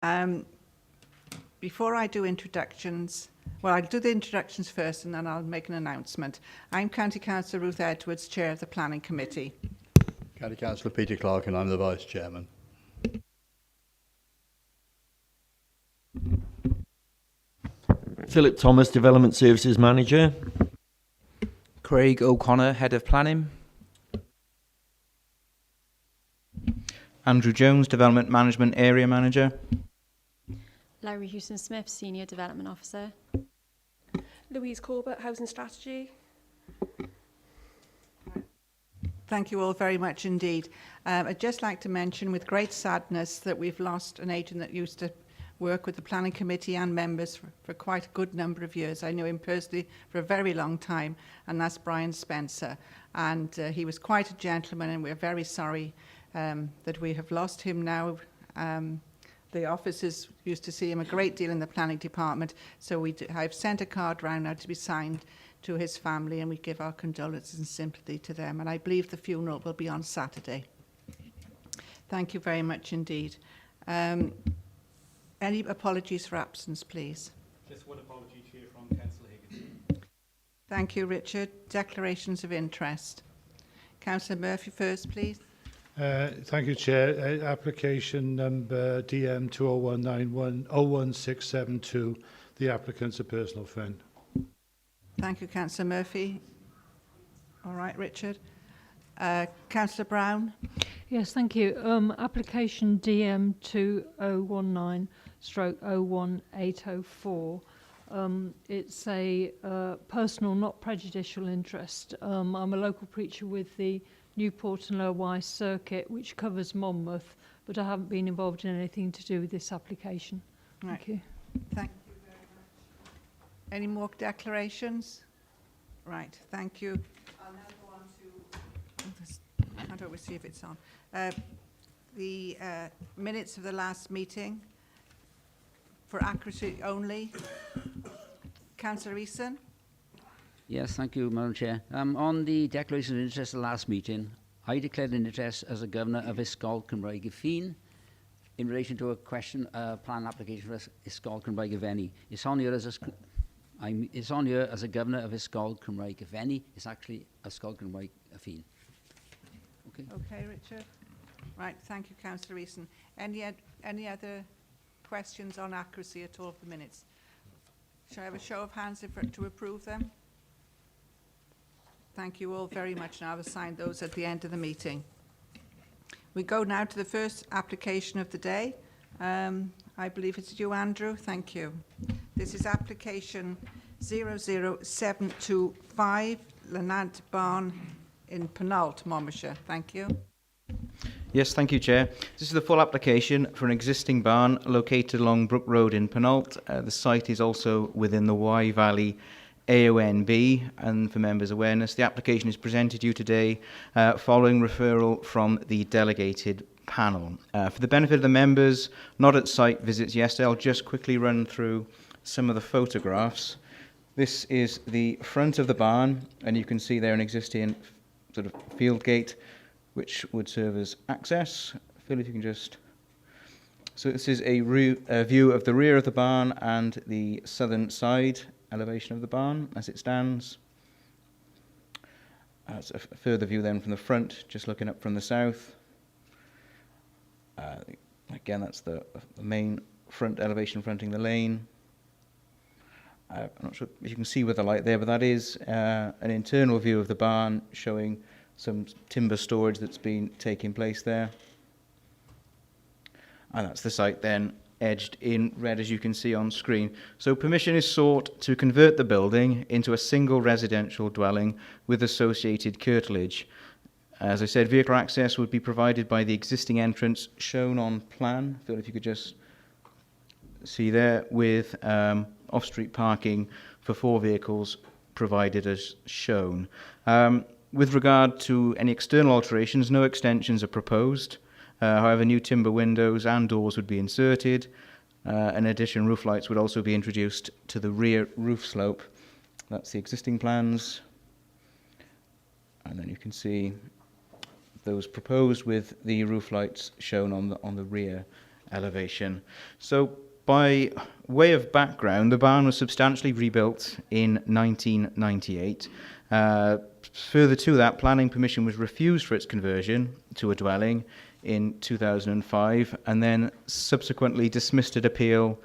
Before I do introductions, well, I'll do the introductions first and then I'll make an announcement. I'm County Councillor Ruth Edwards, Chair of the Planning Committee. County Councillor Peter Clark, and I'm the Vice Chairman. Philip Thomas, Development Services Manager. Craig O'Connor, Head of Planning. Andrew Jones, Development Management Area Manager. Larry Houston-Smith, Senior Development Officer. Louise Corbett, Housing Strategy. Thank you all very much indeed. I'd just like to mention with great sadness that we've lost an agent that used to work with the Planning Committee and members for quite a good number of years. I knew him personally for a very long time, and that's Brian Spencer. And he was quite a gentleman, and we're very sorry that we have lost him now. The officers used to see him a great deal in the planning department, so I've sent a card round now to be signed to his family, and we give our condolences and sympathy to them. And I believe the funeral will be on Saturday. Thank you very much indeed. Any apologies for absence, please? Just one apology, Chair, from Councillor Higgins. Thank you, Richard. Declarations of interest. Councillor Murphy first, please. Thank you, Chair. Application number DM 2019101672. The applicant's a personal friend. Thank you, Councillor Murphy. All right, Richard. Councillor Brown. Yes, thank you. Application DM 2019/01804. It's a personal, not prejudicial interest. I'm a local preacher with the Newport and Lower Wye circuit, which covers Monmouth, but I haven't been involved in anything to do with this application. Thank you. Thank you very much. Any more declarations? Right, thank you. I'll now go on to, how do we see if it's on? The minutes of the last meeting, for accuracy only. Councillor Eason. Yes, thank you, Madam Chair. On the declaration of interest at the last meeting, I declared an interest as a governor of Ysgol Cymraeg y Ffin in relation to a question, plan application for Ysgol Cymraeg y Fenni. It's on here as a governor of Ysgol Cymraeg y Fenni. It's actually Ysgol Cymraeg y Ffin. Okay. Okay, Richard. Right, thank you, Councillor Eason. Any other questions on accuracy at all of the minutes? Shall I have a show of hands to approve them? Thank you all very much. Now I'll assign those at the end of the meeting. We go now to the first application of the day. I believe it's you, Andrew. Thank you. This is application 00725, Llanant Barn in Penalt, Monmouthshire. Thank you. Yes, thank you, Chair. This is the full application for an existing barn located along Brook Road in Penalt. The site is also within the Wye Valley AONB, and for members' awareness, the application is presented to you today following referral from the delegated panel. For the benefit of the members not at site visits yesterday, I'll just quickly run through some of the photographs. This is the front of the barn, and you can see there an existing sort of field gate which would serve as access. Phil, if you can just... So this is a view of the rear of the barn and the southern side elevation of the barn as it stands. It's a further view then from the front, just looking up from the south. Again, that's the main front elevation fronting the lane. I'm not sure if you can see with the light there, but that is an internal view of the barn showing some timber storage that's been taking place there. And that's the site then edged in red, as you can see on screen. So permission is sought to convert the building into a single residential dwelling with associated curtilage. As I said, vehicle access would be provided by the existing entrance shown on plan. Phil, if you could just see there, with off-street parking for 4 vehicles provided as shown. With regard to any external alterations, no extensions are proposed. However, new timber windows and doors would be inserted. In addition, roof lights would also be introduced to the rear roof slope. That's the existing plans. And then you can see those proposed with the roof lights shown on the rear elevation. So by way of background, the barn was substantially rebuilt in 1998. Further to that, planning permission was refused for its conversion to a dwelling in 2005 and then subsequently dismissed at appeal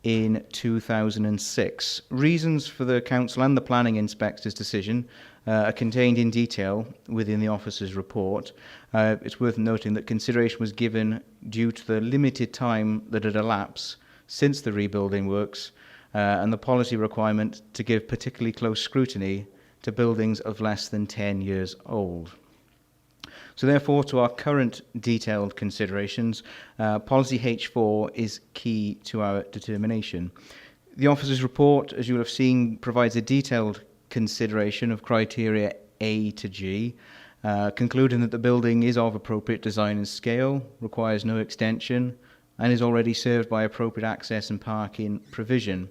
in 2006. Reasons for the council and the planning inspector's decision are contained in detail within the officer's report. It's worth noting that consideration was given due to the limited time that had elapsed since the rebuilding works and the policy requirement to give particularly close scrutiny to buildings of less than 10 years old. So therefore, to our current detailed considerations, policy H4 is key to our determination. The officer's report, as you will have seen, provides a detailed consideration of criteria A to G, concluding that the building is of appropriate design and scale, requires no extension, and is already served by appropriate access and parking provision.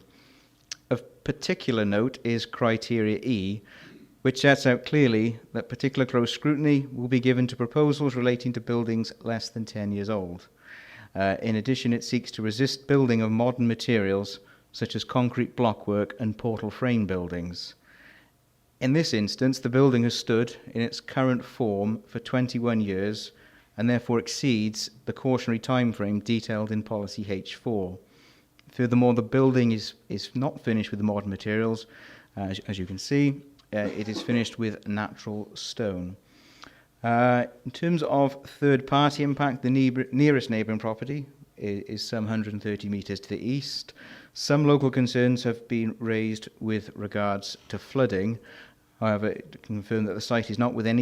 Of particular note is criteria E, which sets out clearly that particular close scrutiny will be given to proposals relating to buildings less than 10 years old. In addition, it seeks to resist building of modern materials such as concrete blockwork and portal frame buildings. In this instance, the building has stood in its current form for 21 years and therefore exceeds the cautionary timeframe detailed in policy H4. Furthermore, the building is not finished with the modern materials. As you can see, it is finished with natural stone. In terms of third-party impact, the nearest neighbouring property is some 130 metres to the east. Some local concerns have been raised with regards to flooding. However, it can confirm that the site is not within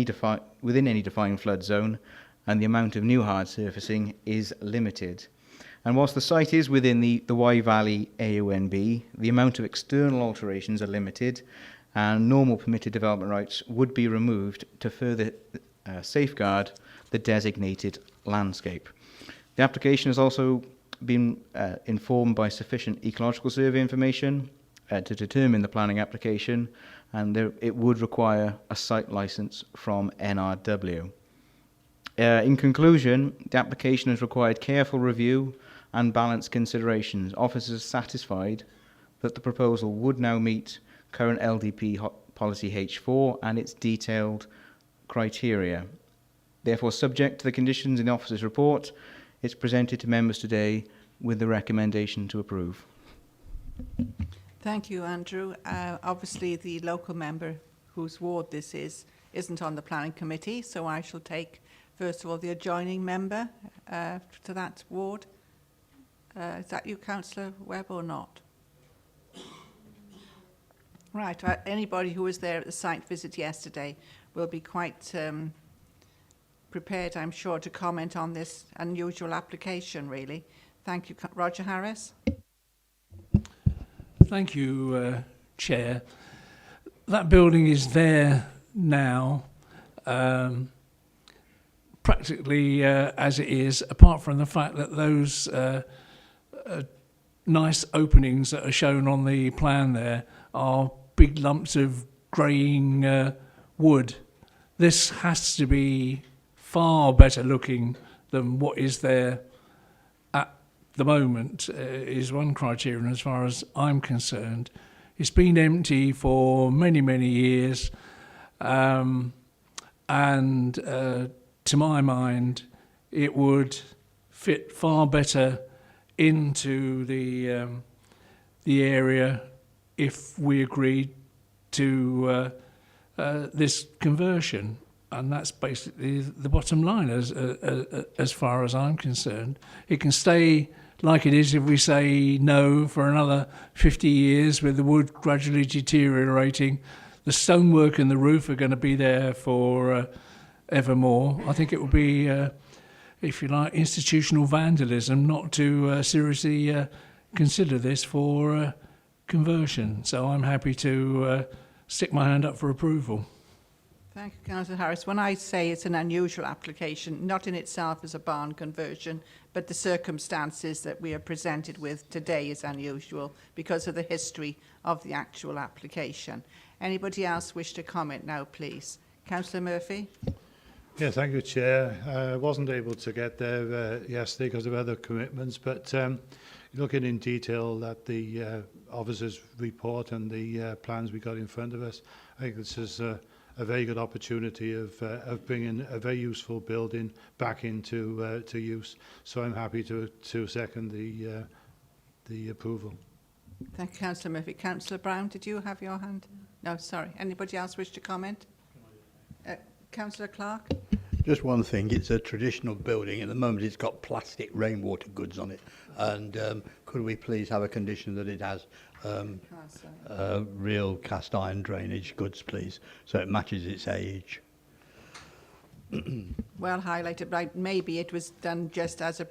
any defined flood zone, and the amount of new hard surfacing is limited. And whilst the site is within the Wye Valley AONB, the amount of external alterations are limited, and normal permitted development rights would be removed to further safeguard the designated landscape. The application has also been informed by sufficient ecological survey information to determine the planning application, and it would require a site licence from NRW. In conclusion, the application has required careful review and balanced considerations. Officers are satisfied that the proposal would now meet current LDP policy H4 and its detailed criteria. Therefore, subject to the conditions in the officer's report, it's presented to members today with the recommendation to approve. Thank you, Andrew. Obviously, the local member whose ward this isn't on the planning committee, so I shall take, first of all, the adjoining member to that ward. Is that you, Councillor Webb, or not? Right. Anybody who was there at the site visit yesterday will be quite prepared, I'm sure, to comment on this unusual application, really. Thank you. Roger Harris. Thank you, Chair. That building is there now, practically as it is, apart from the fact that those nice openings that are shown on the plan there are big lumps of greying wood. This has to be far better looking than what is there at the moment, is one criterion as far as I'm concerned. It's been empty for many, many years, and to my mind, it would fit far better into the area if we agreed to this conversion, and that's basically the bottom line as far as I'm concerned. It can stay like it is if we say no for another 50 years with the wood gradually deteriorating. The stonework and the roof are going to be there for evermore. I think it would be, if you like, institutional vandalism not to seriously consider this for conversion. So I'm happy to stick my hand up for approval. Thank you, Councillor Harris. When I say it's an unusual application, not in itself as a barn conversion, but the circumstances that we are presented with today is unusual because of the history of the actual application. Anybody else wish to comment now, please? Councillor Murphy? Yeah, thank you, Chair. I wasn't able to get there yesterday because of other commitments, but looking in detail at the officer's report and the plans we got in front of us, I think this is a very good opportunity of bringing a very useful building back into to use. So I'm happy to second the approval. Thank you, Councillor Murphy. Councillor Brown, did you have your hand? No, sorry. Anybody else wish to comment? Councillor Clark? Just one thing, it's a traditional building. At the moment it's got plastic rainwater goods on it. And could we please have a condition that it has real cast iron drainage goods, please, so it matches its age? Well highlighted, but maybe it was done just as a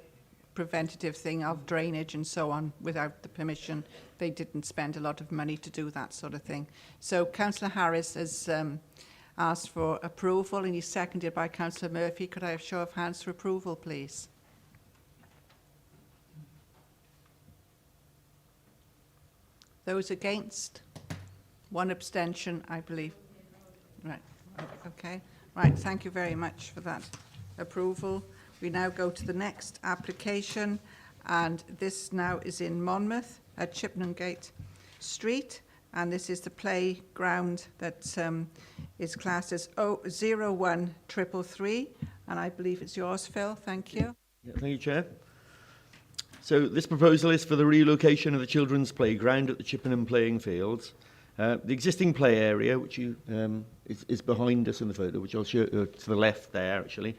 preventative thing of drainage and so on without the permission. They didn't spend a lot of money to do that sort of thing. So Councillor Harris has asked for approval and he's seconded by Councillor Murphy. Could I have a show of hands for approval, please? Those against? One abstention, I believe. Right, okay. Right, thank you very much for that approval. We now go to the next application, and this now is in Monmouth at Chippenham Gate Street, and this is the playground that is classed as 01333, and I believe it's yours, Phil. Thank you. Yeah, thank you, Chair. So this proposal is for the relocation of the children's playground at the Chippenham playing fields. The existing play area, which is behind us in the photo, which I'll show to the left there actually,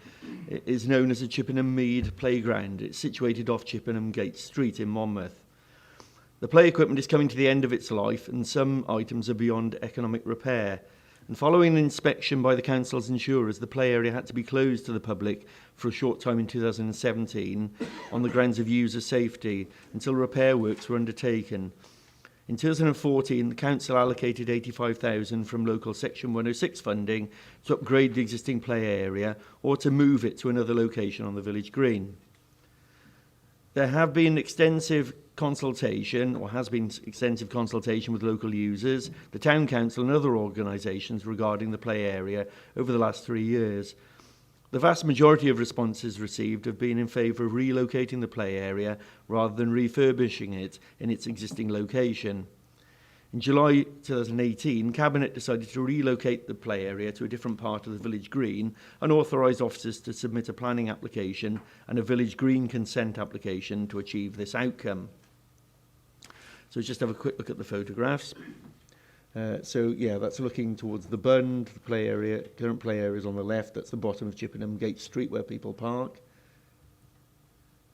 is known as the Chippenham Mead Playground. It's situated off Chippenham Gate Street in Monmouth. The play equipment is coming to the end of its life and some items are beyond economic repair. And following an inspection by the council's insurers, the play area had to be closed to the public for a short time in 2017 on the grounds of user safety until repair works were undertaken. In 2014, the council allocated £85,000 from local Section 106 funding to upgrade the existing play area or to move it to another location on the village green. There have been extensive consultation, or has been extensive consultation with local users, the town council and other organisations regarding the play area over the last 3 years. The vast majority of responses received have been in favour of relocating the play area rather than refurbishing it in its existing location. In July 2018, Cabinet decided to relocate the play area to a different part of the village green and authorised officers to submit a planning application and a village green consent application to achieve this outcome. So just have a quick look at the photographs. So yeah, that's looking towards the Bund, the play area, current play area is on the left, that's the bottom of Chippenham Gate Street where people park.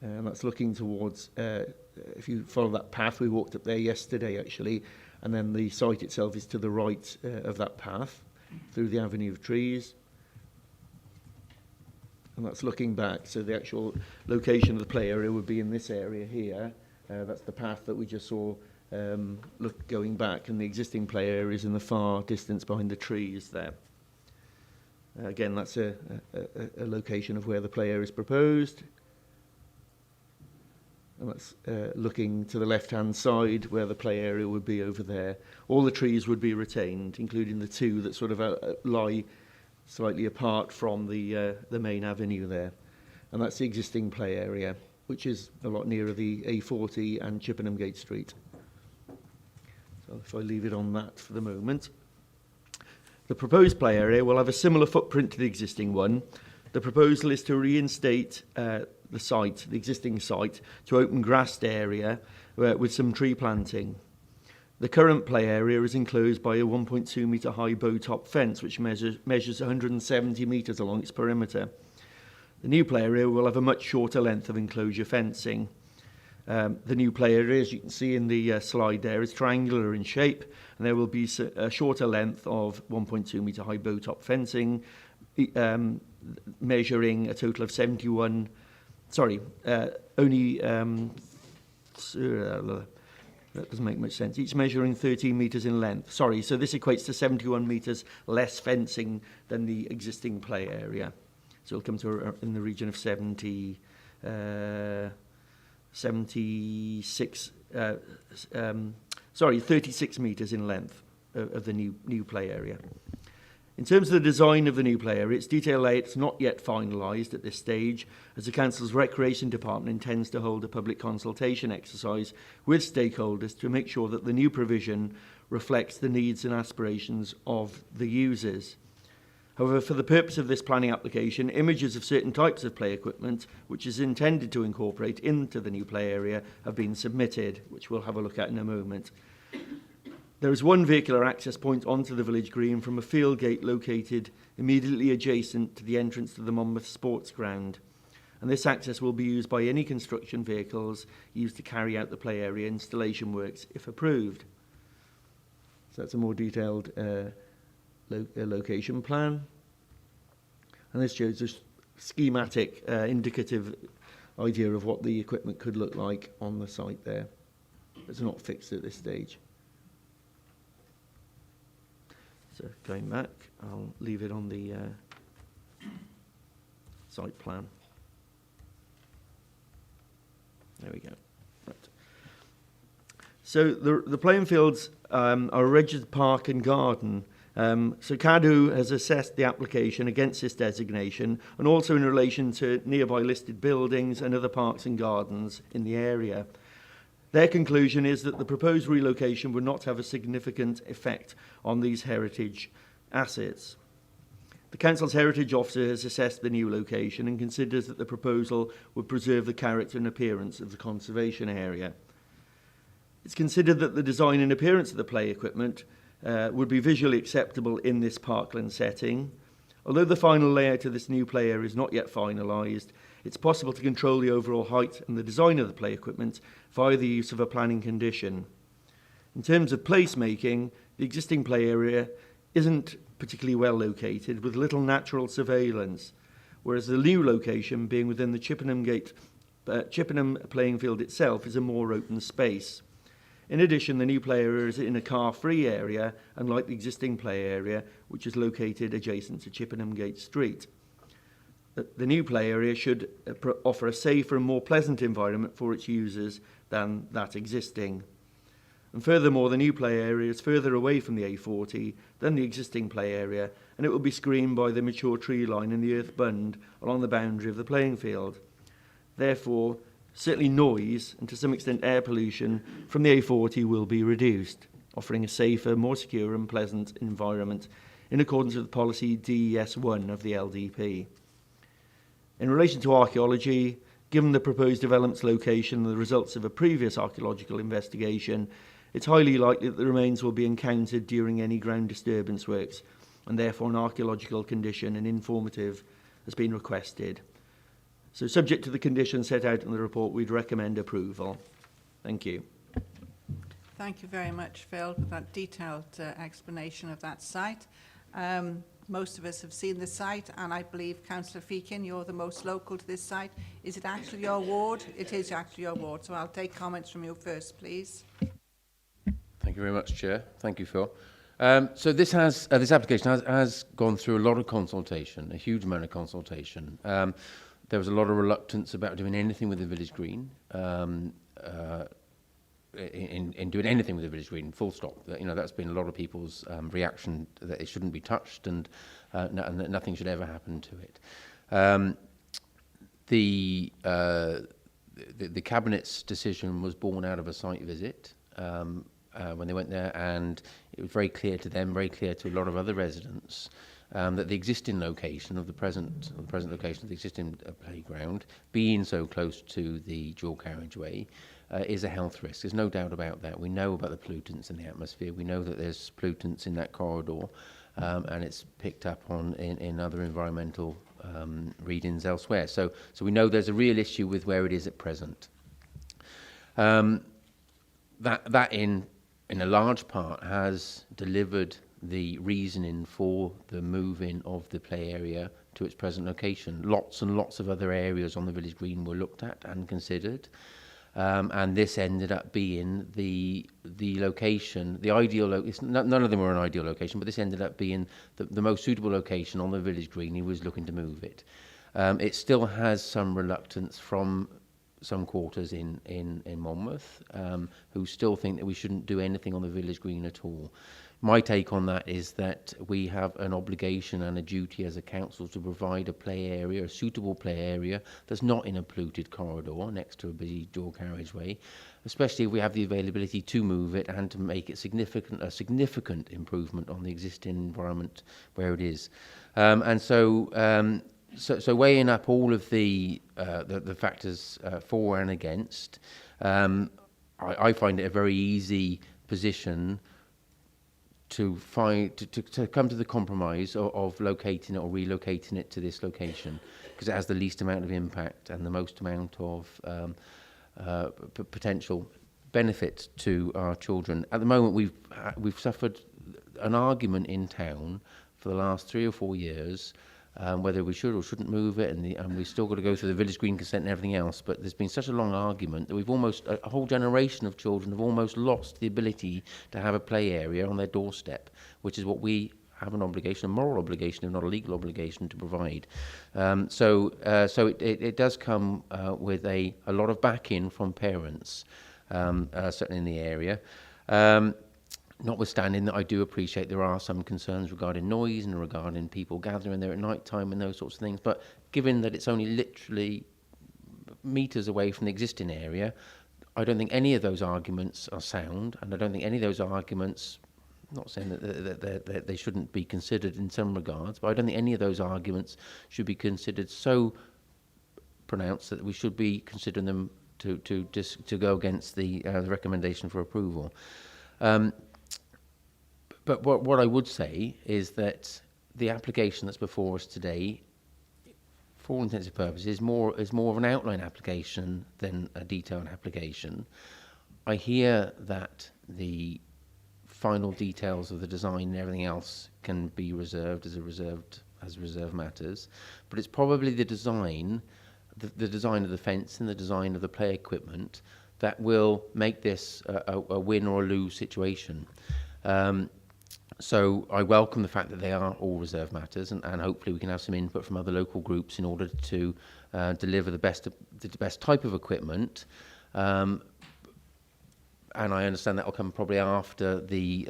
And that's looking towards, if you follow that path, we walked up there yesterday actually, and then the site itself is to the right of that path, through the avenue of trees. And that's looking back, so the actual location of the play area would be in this area here. That's the path that we just saw going back, and the existing play area is in the far distance behind the trees there. Again, that's a location of where the play area is proposed. And that's looking to the left-hand side where the play area would be over there. All the trees would be retained, including the two that sort of lie slightly apart from the main avenue there. And that's the existing play area, which is a lot nearer the A40 and Chippenham Gate Street. So if I leave it on that for the moment. The proposed play area will have a similar footprint to the existing one. The proposal is to reinstate the site, the existing site, to open grassed area with some tree planting. The current play area is enclosed by a 1.2 metre high bow-top fence which measures 170 metres along its perimeter. The new play area will have a much shorter length of enclosure fencing. The new play area, as you can see in the slide there, is triangular in shape, and there will be a shorter length of 1.2 metre high bow-top fencing, measuring a total of 71, that doesn't make much sense. Each measuring 13 metres in length. So this equates to 71 metres less fencing than the existing play area. So it'll come to in the region of 76, 36 metres in length of the new play area. In terms of the design of the new play area, its detail layout is not yet finalised at this stage, as the Council's Recreation Department intends to hold a public consultation exercise with stakeholders to make sure that the new provision reflects the needs and aspirations of the users. However, for the purpose of this planning application, images of certain types of play equipment, which is intended to incorporate into the new play area, have been submitted, which we'll have a look at in a moment. There is one vehicular access point onto the village green from a field gate located immediately adjacent to the entrance to the Monmouth Sports Ground. And this access will be used by any construction vehicles used to carry out the play area installation works, if approved. So that's a more detailed location plan. And this shows a schematic, indicative idea of what the equipment could look like on the site there. It's not fixed at this stage. So going back, I'll leave it on the site plan. There we go. Right. So the playing fields are a registered park and garden. So CADU has assessed the application against this designation and also in relation to nearby listed buildings and other parks and gardens in the area. Their conclusion is that the proposed relocation would not have a significant effect on these heritage assets. The Council's Heritage Officer has assessed the new location and considers that the proposal would preserve the character and appearance of the conservation area. It's considered that the design and appearance of the play equipment would be visually acceptable in this parkland setting. Although the final layout of this new play area is not yet finalised, it's possible to control the overall height and the design of the play equipment via the use of a planning condition. In terms of placemaking, the existing play area isn't particularly well located, with little natural surveillance, whereas the new location, being within the Chippenham playing field itself, is a more open space. In addition, the new play area is in a car-free area, unlike the existing play area, which is located adjacent to Chippenham Gate Street. The new play area should offer a safer and more pleasant environment for its users than that existing. And furthermore, the new play area is further away from the A40 than the existing play area, and it will be screened by the mature tree line and the earth bund along the boundary of the playing field. Therefore, certainly noise and to some extent air pollution from the A40 will be reduced, offering a safer, more secure and pleasant environment in accordance with policy DES1 of the LDP. In relation to archaeology, given the proposed development's location and the results of a previous archaeological investigation, it's highly likely that the remains will be encountered during any ground disturbance works, and therefore an archaeological condition and informative has been requested. So subject to the conditions set out in the report, we'd recommend approval. Thank you. Thank you very much, Phil, for that detailed explanation of that site. Most of us have seen the site, and I believe, Councillor Feakin, you're the most local to this site. Is it actually your ward? It is actually your ward, so I'll take comments from you first, please. Thank you very much, Chair. Thank you, Phil. So this application has gone through a lot of consultation, a huge amount of consultation. There was a lot of reluctance about doing anything with the village green, in doing anything with the village green, full stop. That's been a lot of people's reaction, that it shouldn't be touched and that nothing should ever happen to it. The Cabinet's decision was born out of a site visit when they went there, and it was very clear to them, very clear to a lot of other residents, that the existing location of the present location of the existing playground, being so close to the dual carriageway, is a health risk. There's no doubt about that. We know about the pollutants in the atmosphere. We know that there's pollutants in that corridor, and it's picked up on in other environmental readings elsewhere. So we know there's a real issue with where it is at present. That in a large part has delivered the reasoning for the moving of the play area to its present location. Lots and lots of other areas on the village green were looked at and considered, and this ended up being the location, the ideal. None of them were an ideal location, but this ended up being the most suitable location on the village green. He was looking to move it. It still has some reluctance from some quarters in Monmouth, who still think that we shouldn't do anything on the village green at all. My take on that is that we have an obligation and a duty as a council to provide a play area, a suitable play area that's not in a polluted corridor next to a busy dual carriageway, especially if we have the availability to move it and to make it a significant improvement on the existing environment where it is. So weighing up all of the factors for and against, I find it a very easy position to come to the compromise of locating it or relocating it to this location, because it has the least amount of impact and the most amount of potential benefit to our children. At the moment, we've suffered an argument in town for the last 3 or 4 years, whether we should or shouldn't move it, and we've still got to go through the village green consent and everything else. But there's been such a long argument that we've almost, a whole generation of children have almost lost the ability to have a play area on their doorstep, which is what we have an obligation, a moral obligation, if not a legal obligation, to provide. So it does come with a lot of backing from parents, certainly in the area. Notwithstanding that I do appreciate there are some concerns regarding noise and regarding people gathering there at night time and those sorts of things, but given that it's only literally metres away from the existing area, I don't think any of those arguments are sound, and I don't think any of those arguments, I'm not saying that they shouldn't be considered in some regards, but I don't think any of those arguments should be considered so pronounced that we should be considering them to go against the recommendation for approval. But what I would say is that the application that's before us today, for all intents and purposes, is more of an outline application than a detailed application. I hear that the final details of the design and everything else can be reserved as reserved matters, but it's probably the design of the fence and the design of the play equipment that will make this a win or a lose situation. So I welcome the fact that they are all reserved matters, and hopefully we can have some input from other local groups in order to deliver the best type of equipment. And I understand that will come probably after the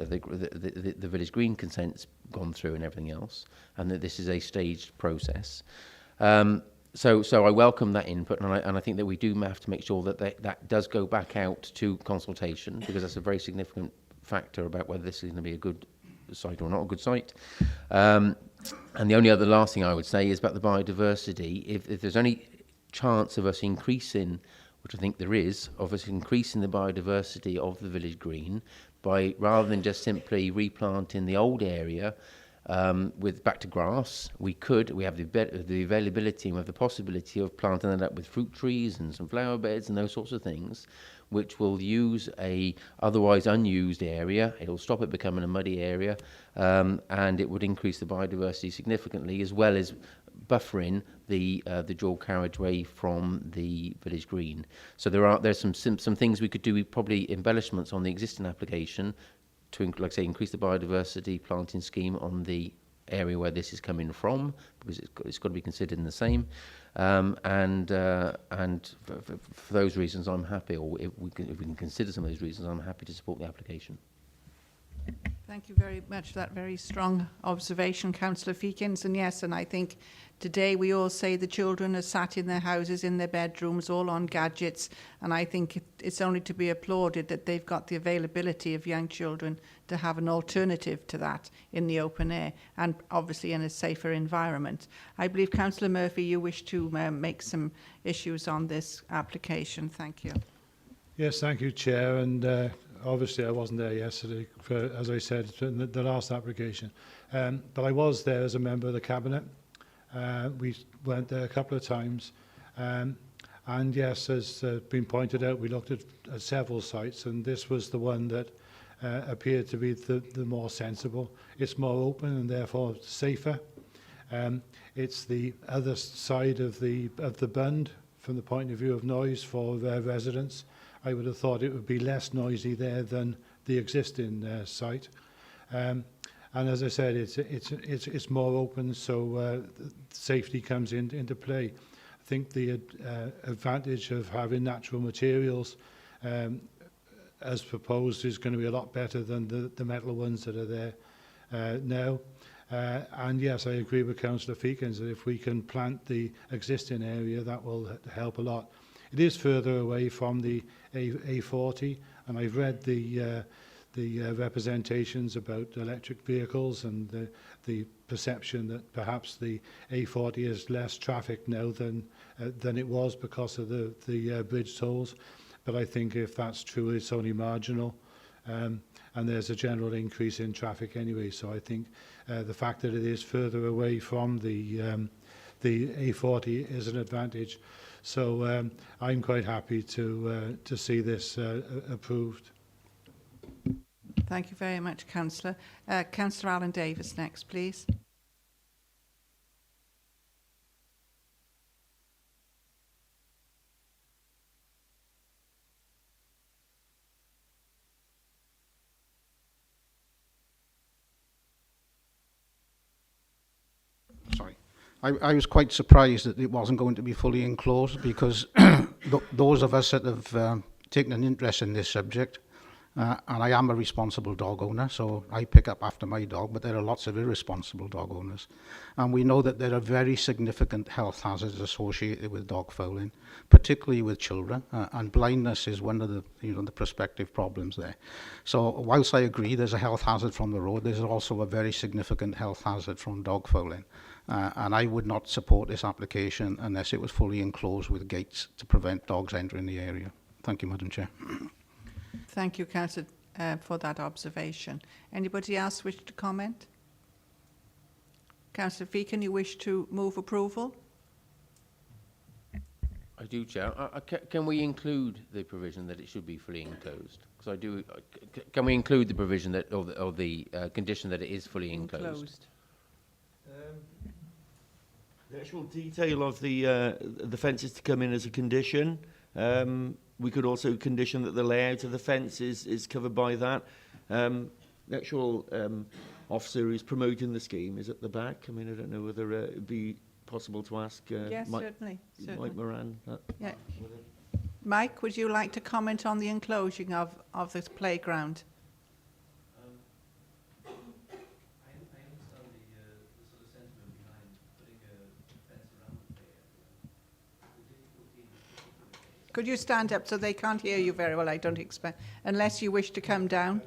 village green consent's gone through and everything else, and that this is a staged process. So I welcome that input, and I think that we do have to make sure that that does go back out to consultation, because that's a very significant factor about whether this is going to be a good site or not a good site. And the only other last thing I would say is about the biodiversity. If there's any chance of us increasing, which I think there is, of us increasing the biodiversity of the village green by, rather than just simply replanting the old area with back to grass, we have the availability and we have the possibility of planting that up with fruit trees and some flower beds and those sorts of things, which will use a otherwise unused area. It'll stop it becoming a muddy area, and it would increase the biodiversity significantly, as well as buffering the dual carriageway from the village green. So there's some things we could do, probably embellishments on the existing application to, like I say, increase the biodiversity planting scheme on the area where this is coming from, because it's got to be considered in the same. And for those reasons, I'm happy, or if we can consider some of those reasons, I'm happy to support the application. Thank you very much for that very strong observation, Councillor Feakins. And yes, and I think today we all say the children are sat in their houses, in their bedrooms, all on gadgets. And I think it's only to be applauded that they've got the availability of young children to have an alternative to that in the open air, and obviously in a safer environment. I believe, Councillor Murphy, you wish to make some issues on this application. Thank you. Yes, thank you, Chair. And obviously I wasn't there yesterday, as I said, in the last application. But I was there as a member of the Cabinet. We went there a couple of times. And yes, as been pointed out, we looked at several sites, and this was the one that appeared to be the more sensible. It's more open and therefore safer. It's the other side of the bund from the point of view of noise for their residents. I would have thought it would be less noisy there than the existing site. And as I said, it's more open, so safety comes into play. I think the advantage of having natural materials as proposed, is going to be a lot better than the metal ones that are there now. And yes, I agree with Councillor Feakins that if we can plant the existing area, that will help a lot. It is further away from the A40, and I've read the representations about electric vehicles and the perception that perhaps the A40 is less traffic now than it was because of the bridge tolls. But I think if that's true, it's only marginal. And there's a general increase in traffic anyway. So I think the fact that it is further away from the A40 is an advantage. So I'm quite happy to see this approved. Thank you very much, Councillor. Councillor Alan Davis next, please. Sorry. I was quite surprised that it wasn't going to be fully enclosed, because those of us that have taken an interest in this subject, and I am a responsible dog owner, so I pick up after my dog, but there are lots of irresponsible dog owners. And we know that there are very significant health hazards associated with dog fouling, particularly with children, and blindness is one of the, the prospective problems there. So whilst I agree there's a health hazard from the road, there's also a very significant health hazard from dog fouling. And I would not support this application unless it was fully enclosed with gates to prevent dogs entering the area. Thank you, Madam Chair. Thank you, Councillor, for that observation. Anybody else wish to comment? Councillor Feakin, you wish to move approval? I do, Chair. Can we include the provision that it should be fully enclosed? Because I do. Can we include the provision that, or the condition that it is fully enclosed? The actual detail of the fence is to come in as a condition. We could also condition that the layout of the fence is covered by that. The actual officer who's promoting the scheme is at the back. I mean, I don't know whether it would be possible to ask Yes, Mike, certainly. Mike Moran. Yeah. Mike, would you like to comment on the enclosing of this playground? Could you stand up so they can't hear you very well, I don't expect, unless you wish to come down?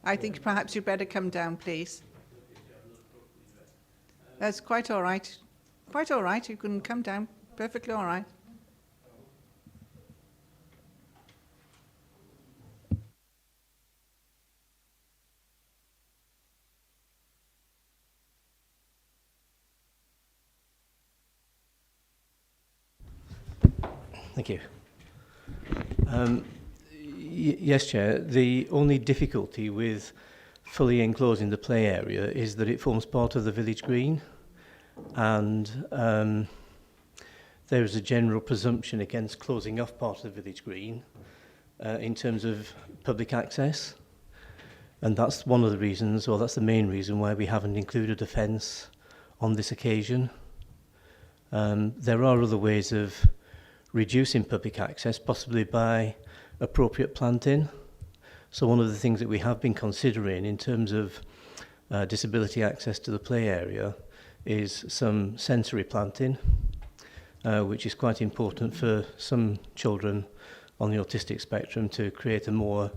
I think perhaps you'd better come down, please. That's quite all right. Quite all right, you can come down, perfectly all right. Thank you. Yes, Chair. The only difficulty with fully enclosing the play area is that it forms part of the village green, and there is a general presumption against closing off part of the village green in terms of public access, and that's one of the reasons, or that's the main reason why we haven't included a fence on this occasion. There are other ways of reducing public access, possibly by appropriate planting. So one of the things that we have been considering in terms of disability access to the play area is some sensory planting, which is quite important for some children on the autistic spectrum to create a more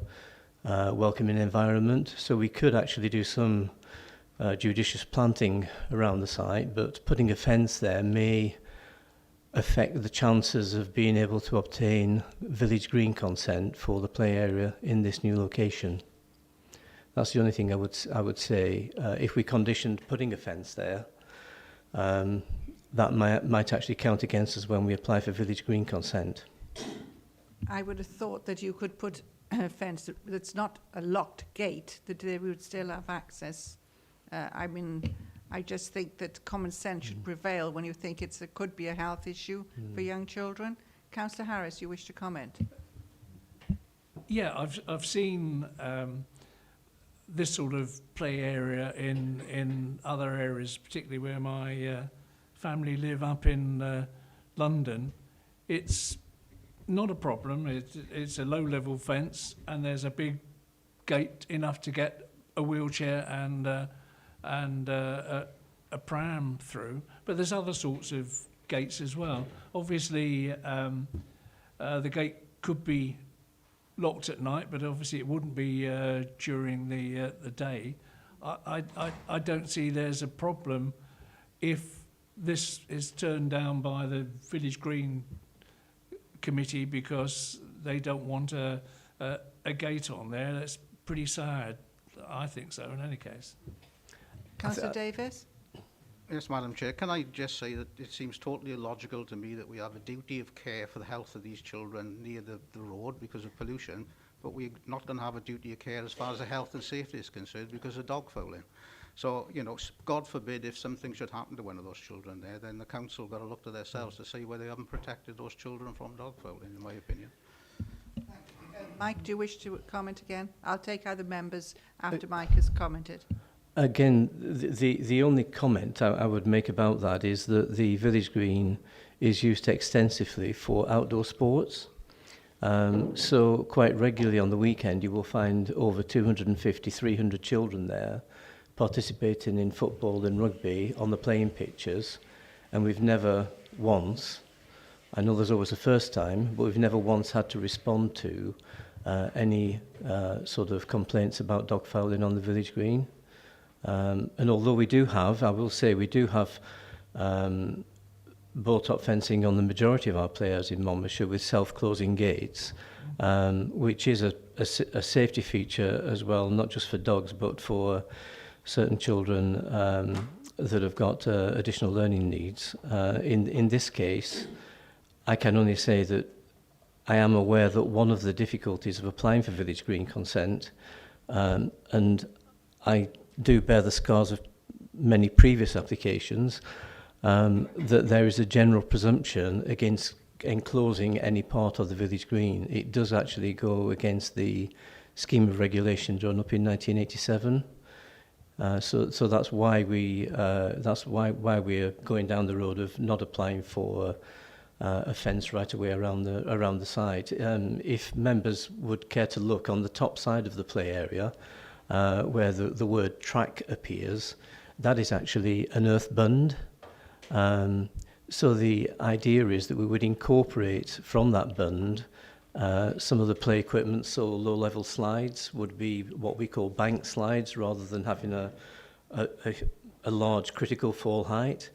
welcoming environment. So we could actually do some judicious planting around the site, but putting a fence there may affect the chances of being able to obtain village green consent for the play area in this new location. That's the only thing I would say. If we conditioned putting a fence there, that might actually count against us when we apply for village green consent. I would have thought that you could put a fence that's not a locked gate, that they would still have access. I mean, I just think that common sense should prevail when you think it could be a health issue for young children. Councillor Harris, you wish to comment? Yeah, I've seen this sort of play area in other areas, particularly where my family live up in London. It's not a problem. It's a low-level fence, and there's a big gate enough to get a wheelchair and a pram through. But there's other sorts of gates as well. Obviously, the gate could be locked at night, but obviously it wouldn't be during the day. I don't see there's a problem if this is turned down by the Village Green Committee because they don't want a gate on there. That's pretty sad. I think so, in any case. Councillor Davis? Yes, Madam Chair. Can I just say that it seems totally illogical to me that we have a duty of care for the health of these children near the road because of pollution, but we're not going to have a duty of care as far as the health and safety is concerned because of dog fouling. So, you know, God forbid if something should happen to one of those children there, then the council got to look to themselves to see whether they haven't protected those children from dog fouling, in my opinion. Mike, do you wish to comment again? I'll take other members after Mike has commented. Again, the only comment I would make about that is that the village green is used extensively for outdoor sports. So quite regularly on the weekend you will find over 250, 300 children there participating in football and rugby on the playing pitches, and we've never once, I know there's always a first time, but we've never once had to respond to any sort of complaints about dog fouling on the village green. And although we do have, I will say we do have bolt-up fencing on the majority of our players in Monmouthshire with self-closing gates, which is a safety feature as well, not just for dogs, but for certain children that have got additional learning needs. In this case, I can only say that I am aware that one of the difficulties of applying for village green consent, and I do bear the scars of many previous applications, that there is a general presumption against enclosing any part of the village green. It does actually go against the scheme of regulation drawn up in 1987. So that's why we we're going down the road of not applying for a fence right away around the site. If members would care to look on the top side of the play area, where the word track appears, that is actually an earth bund. So the idea is that we would incorporate from that bund some of the play equipment, so low-level slides would be what we call bank slides rather than having a large critical fall height.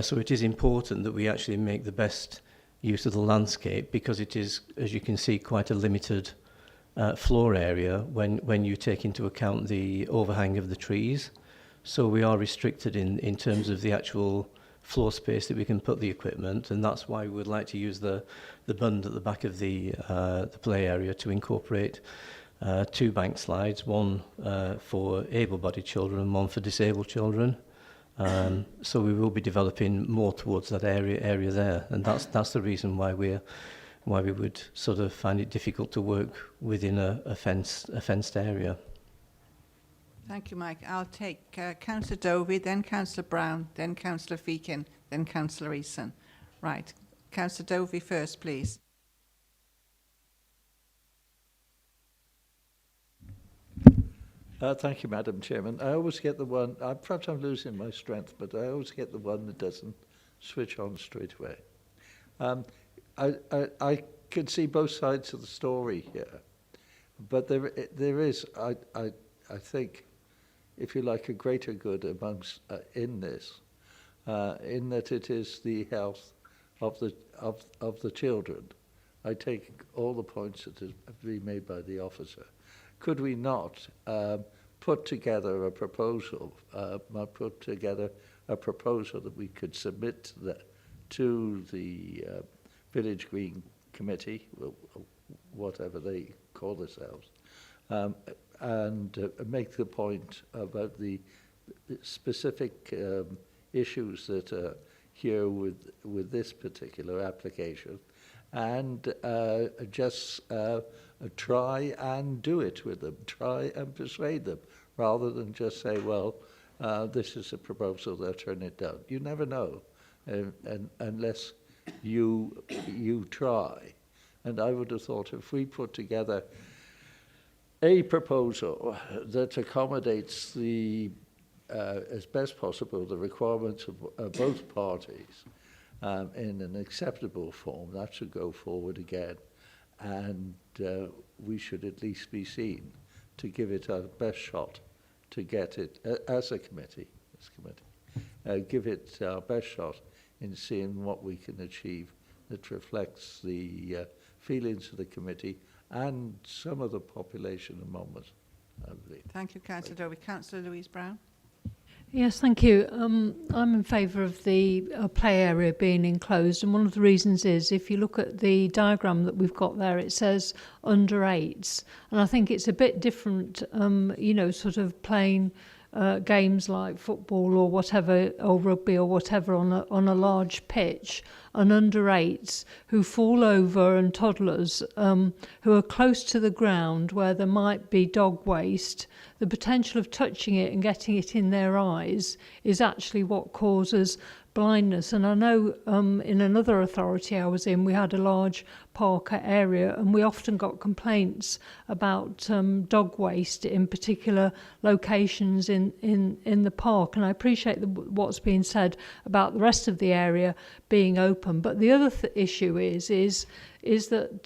So it is important that we actually make the best use of the landscape because it is, as you can see, quite a limited floor area when you take into account the overhang of the trees. So we are restricted in terms of the actual floor space that we can put the equipment, and that's why we would like to use the bund at the back of the play area to incorporate 2 bank slides, one for able-bodied children and one for disabled children. So we will be developing more towards that area there, and that's the reason why we would sort of find it difficult to work within a fenced area. Thank you, Mike. I'll take Councillor Dovey, then Councillor Brown, then Councillor Feakin, then Councillor Eason. Right. Councillor Dovey first, please. Thank you, Madam Chairman. I always get the one, perhaps I'm losing my strength, but I always get the one that doesn't switch on straight away. I can see both sides of the story here, but there is, I think, if you like, a greater good amongst in this, in that it is the health of the children. I take all the points that have been made by the officer. Could we not put together a proposal? Put together a proposal that we could submit to the Village Green Committee, whatever they call themselves. And make the point about the specific issues that are here with this particular application, and just try and do it with them, try and persuade them, rather than just say, well, this is a proposal, they'll turn it down. You never know, and unless you try. And I would have thought if we put together a proposal that accommodates the, as best possible, the requirements of both parties in an acceptable form, that should go forward again. And we should at least be seen to give it our best shot to get it, as a committee, give it our best shot in seeing what we can achieve that reflects the feelings of the committee and some of the population of Monmouth, I believe. Thank you, Councillor Dowie. Councillor Louise Brown. Yes, thank you. I'm in favour of the play area being enclosed, and one of the reasons is if you look at the diagram that we've got there, it says under 8s, and I think it's a bit different, you know, sort of playing games like football or whatever, or rugby or whatever on a large pitch, and under 8s who fall over, and toddlers who are close to the ground where there might be dog waste. The potential of touching it and getting it in their eyes is actually what causes blindness. And I know in another authority I was in, we had a large park area, and we often got complaints about dog waste in particular locations in the park. And I appreciate what's being said about the rest of the area being open. But the other issue is that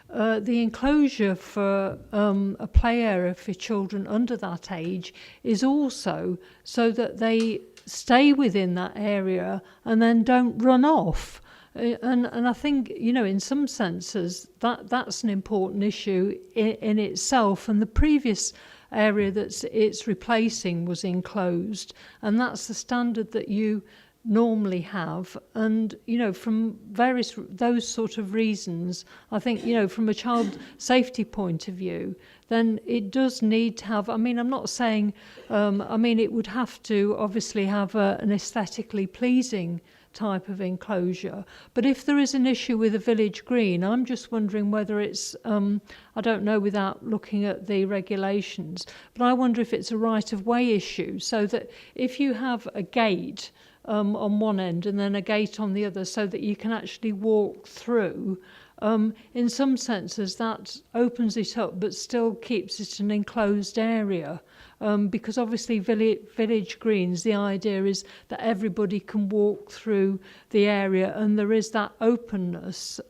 the enclosure for a play area for children under that age is also so that they stay within that area and then don't run off. And I think, you know, in some senses, that's an important issue in itself. And the previous area that it's replacing was enclosed, and that's the standard that you normally have. And, you know, from various those sort of reasons, I think, you know, from a child safety point of view, then it does need to have, I mean, I'm not saying, I mean, it would have to obviously have an aesthetically pleasing type of enclosure. But if there is an issue with a village green, I'm just wondering whether it's, I don't know without looking at the regulations, but I wonder if it's a right-of-way issue, so that if you have a gate on one end and then a gate on the other, so that you can actually walk through, in some senses that opens it up but still keeps it an enclosed area, because obviously village greens, the idea is that everybody can walk through the area and there is that openness.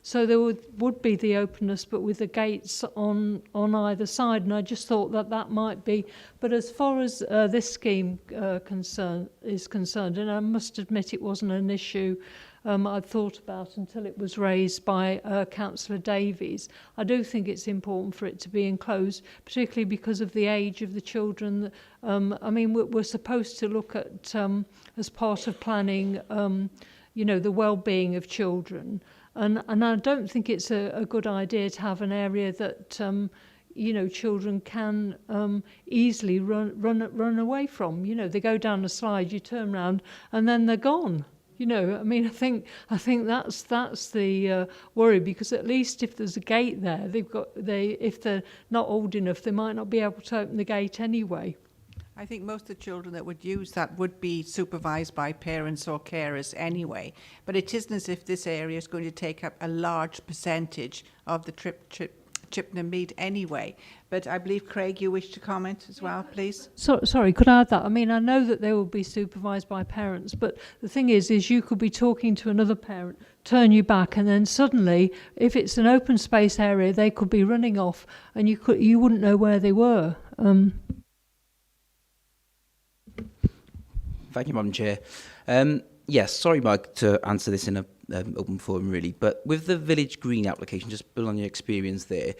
So there would be the openness but with the gates on either side, and I just thought that might be. But as far as this scheme is concerned, and I must admit it wasn't an issue I'd thought about until it was raised by Councillor Davies. I do think it's important for it to be enclosed, particularly because of the age of the children. I mean, we're supposed to look at, as part of planning, you know, the well-being of children. And I don't think it's a good idea to have an area that, you know, children can easily run away from. You know, they go down a slide, you turn around, and then they're gone. You know, I mean, I think that's the worry, because at least if there's a gate there, if they're not old enough, they might not be able to open the gate anyway. I think most of the children that would use that would be supervised by parents or carers anyway. But it isn't as if this area is going to take up a large percentage of the Chippenham Mead anyway. But I believe, Craig, you wish to comment as well, please? Sorry, could I add that? I mean, I know that they will be supervised by parents, but the thing is you could be talking to another parent, turn you back, and then suddenly, if it's an open space area, they could be running off, and you wouldn't know where they were. Thank you, Madam Chair. Yes, sorry, Mike, to answer this in an open forum, really. But with the Village Green application, just build on your experience there,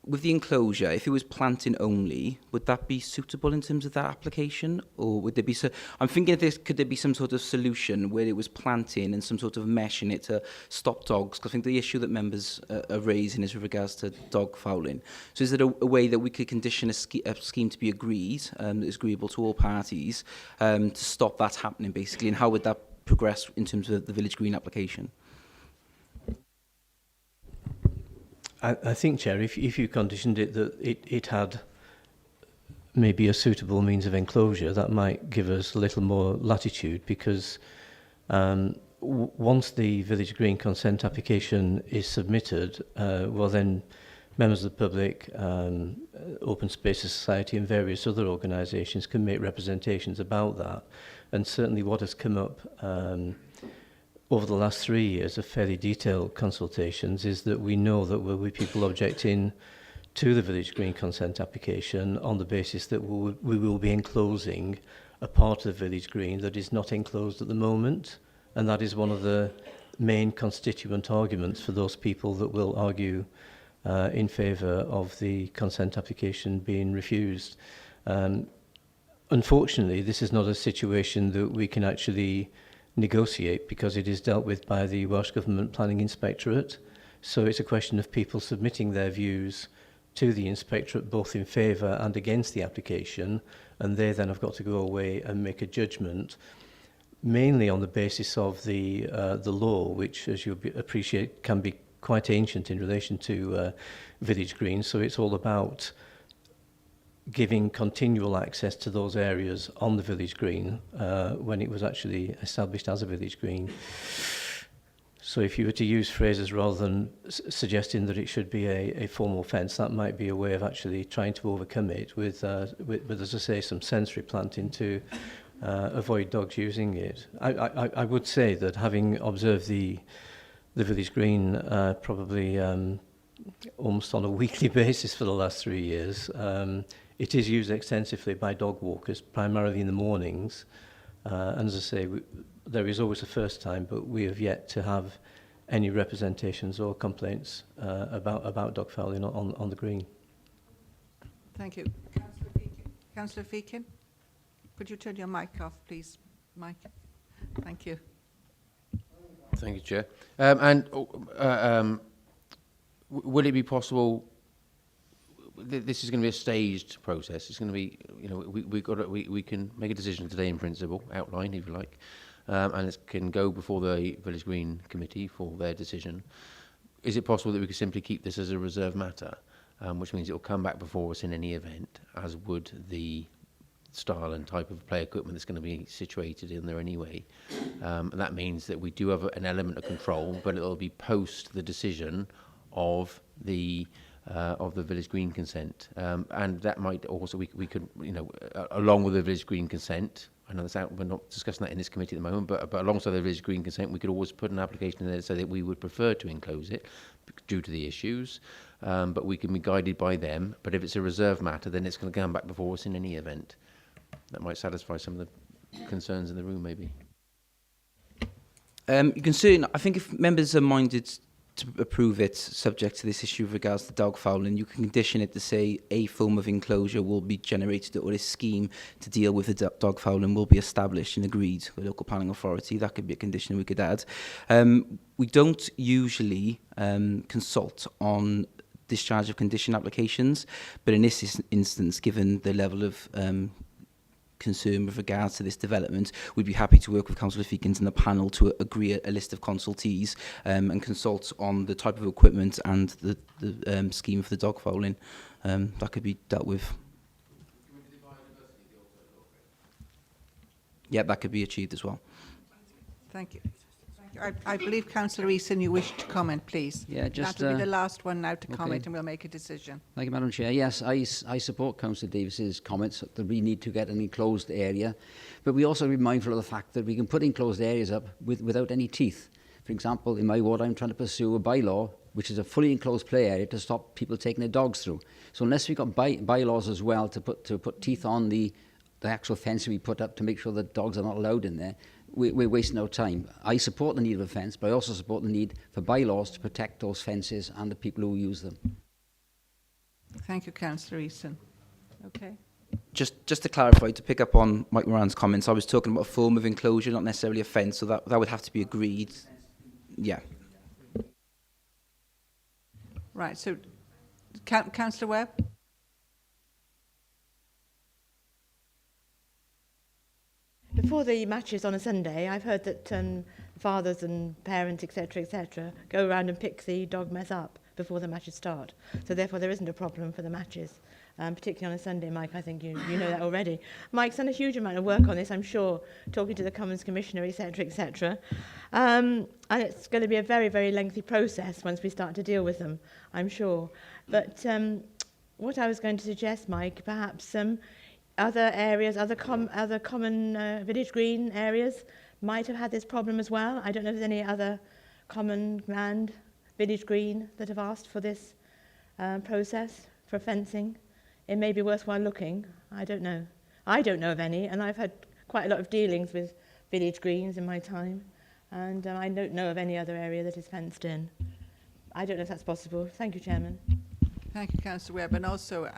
with the enclosure, if it was planting only, would that be suitable in terms of that application? Or would there be... I'm thinking of this, could there be some sort of solution where it was planting and some sort of mesh in it to stop dogs? Because I think the issue that members are raising is with regards to dog fouling. So is there a way that we could condition a scheme to be agreed, that is agreeable to all parties, to stop that happening, basically? And how would that progress in terms of the Village Green application? I think, Chair, if you conditioned it that it had maybe a suitable means of enclosure, that might give us a little more latitude, because once the Village Green consent application is submitted, well then members of the public, Open Spaces Society and various other organisations can make representations about that. And certainly what has come up over the last 3 years of fairly detailed consultations is that we know that there will be people objecting to the Village Green consent application on the basis that we will be enclosing a part of the Village Green that is not enclosed at the moment. And that is one of the main constituent arguments for those people that will argue in favour of the consent application being refused. Unfortunately, this is not a situation that we can actually negotiate because it is dealt with by the Welsh Government Planning Inspectorate. So it's a question of people submitting their views to the Inspectorate both in favour and against the application, and they then have got to go away and make a judgment, mainly on the basis of the law, which, as you appreciate, can be quite ancient in relation to Village Green. So it's all about giving continual access to those areas on the Village Green when it was actually established as a Village Green. So if you were to use phrases rather than suggesting that it should be a formal fence, that might be a way of actually trying to overcome it with as I say, some sensory planting to avoid dogs using it. I would say that having observed the Village Green probably almost on a weekly basis for the last 3 years, it is used extensively by dog walkers, primarily in the mornings. And as I say, there is always a first time, but we have yet to have any representations or complaints about dog fouling on the green. Thank you. Councillor Feakin, could you turn your mic off, please, Mike? Thank you. Thank you, Chair. Would it be possible? This is going to be a staged process. It's going to be, you know, we can make a decision today in principle, outline if you like, and it can go before the Village Green Committee for their decision. Is it possible that we could simply keep this as a reserve matter, which means it will come back before us in any event, as would the style and type of play equipment that's going to be situated in there anyway. And that means that we do have an element of control, but it'll be post the decision of the Village Green consent, and that might also we could, you know, along with the Village Green consent. I know that's out, we're not discussing that in this committee at the moment, but alongside the Village Green consent, we could always put an application in there to say that we would prefer to enclose it due to the issues, but we can be guided by them. But if it's a reserve matter, then it's going to come back before us in any event. That might satisfy some of the concerns in the room, maybe. You can certainly, I think if members are minded to approve it subject to this issue with regards to dog fouling, you can condition it to say a form of enclosure will be generated or a scheme to deal with the dog fouling will be established and agreed with local planning authority. That could be a condition we could add. We don't usually consult on discharge of condition applications, but in this instance, given the level of concern with regards to this development, we'd be happy to work with Councillor Feakins and the panel to agree a list of consultees and consult on the type of equipment and the scheme for the dog fouling. That could be dealt with. Yeah, that could be achieved as well. Thank you. I believe Councillor Eason, you wish to comment, please. Yeah, just that'll be the last one now to comment, okay. and we'll make a decision. Thank you, Madam Chair. Yes, I support Councillor Davis's comments that we need to get an enclosed area, but we also be mindful of the fact that we can put enclosed areas up without any teeth. For example, in my ward, I'm trying to pursue a bylaw which is a fully enclosed play area to stop people taking their dogs through. So unless we've got bylaws as well to put teeth on the actual fence we put up to make sure that dogs are not allowed in there, we're wasting our time. I support the need of a fence, but I also support the need for bylaws to protect those fences and the people who use them. Thank you, Councillor Eason. Okay. Just to clarify, to pick up on Mike Moran's comments, I was talking about a form of enclosure, not necessarily a fence, so that would have to be agreed. Yeah. Right, so Councillor Webb? Before the matches on a Sunday, I've heard that fathers and parents, etc., go around and pick the dog mess up. before the matches start. So therefore there isn't a problem for the matches. Particularly on a Sunday, Mike, I think you know that already. Mike's done a huge amount of work on this, I'm sure, talking to the Commons Commissioner, etc., etc. And it's going to be a very, very lengthy process once we start to deal with them, I'm sure. But what I was going to suggest, Mike, perhaps other areas, other common village green areas might have had this problem as well. I don't know if there's any other common land, village green, that have asked for this process for fencing. It may be worthwhile looking. I don't know. I don't know of any, and I've had quite a lot of dealings with village greens in my time, and I don't know of any other area that is fenced in. I don't know if that's possible. Thank you, Chairman. Thank you, Councillor Webb. And also,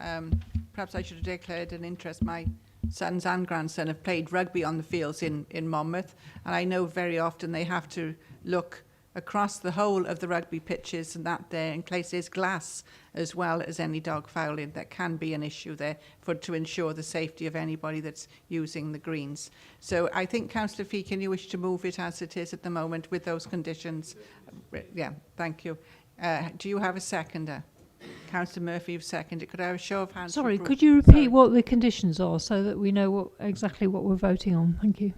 perhaps I should have declared an interest. My sons and grandson have played rugby on the fields in Monmouth, and I know very often they have to look across the whole of the rugby pitches and that there in case there's glass as well as any dog fouling. That can be an issue there to ensure the safety of anybody that's using the greens. So I think, Councillor Feakin, you wish to move it as it is at the moment with those conditions. Yeah, thank you. Do you have a seconder? Councillor Murphy, you've seconded. Could I have a show of hands? Sorry, could you repeat what the conditions are so that we know exactly what we're voting on? Thank you.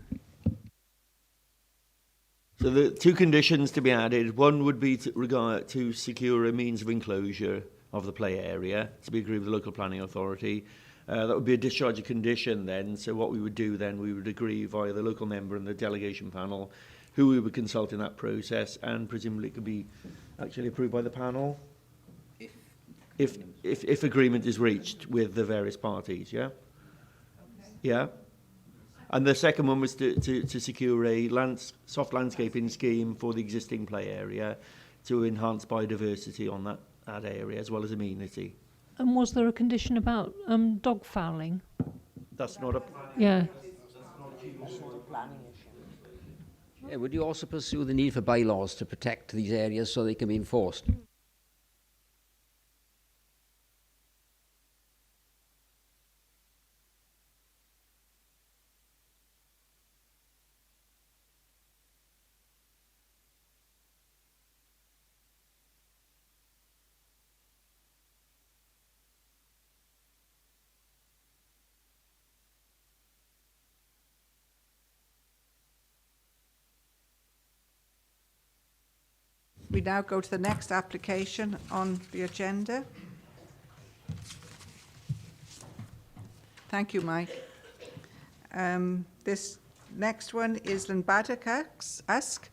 So the two conditions to be added, one would be to secure a means of enclosure of the play area to be agreed with the local planning authority. That would be a discharge condition then. So what we would do then, we would agree via the local member and the delegation panel who we would consult in that process, and presumably it could be actually approved by the panel if agreement is reached with the various parties, yeah? Okay. Yeah. And the second one was to secure a soft landscaping scheme for the existing play area to enhance biodiversity on that area as well as amenity. And was there a condition about dog fouling? That's not a... Yeah. Yeah, would you also pursue the need for bylaws to protect these areas so they can be enforced? We now go to the next application on the agenda. Thank you, Mike. This next one is Llanbadarch Usk,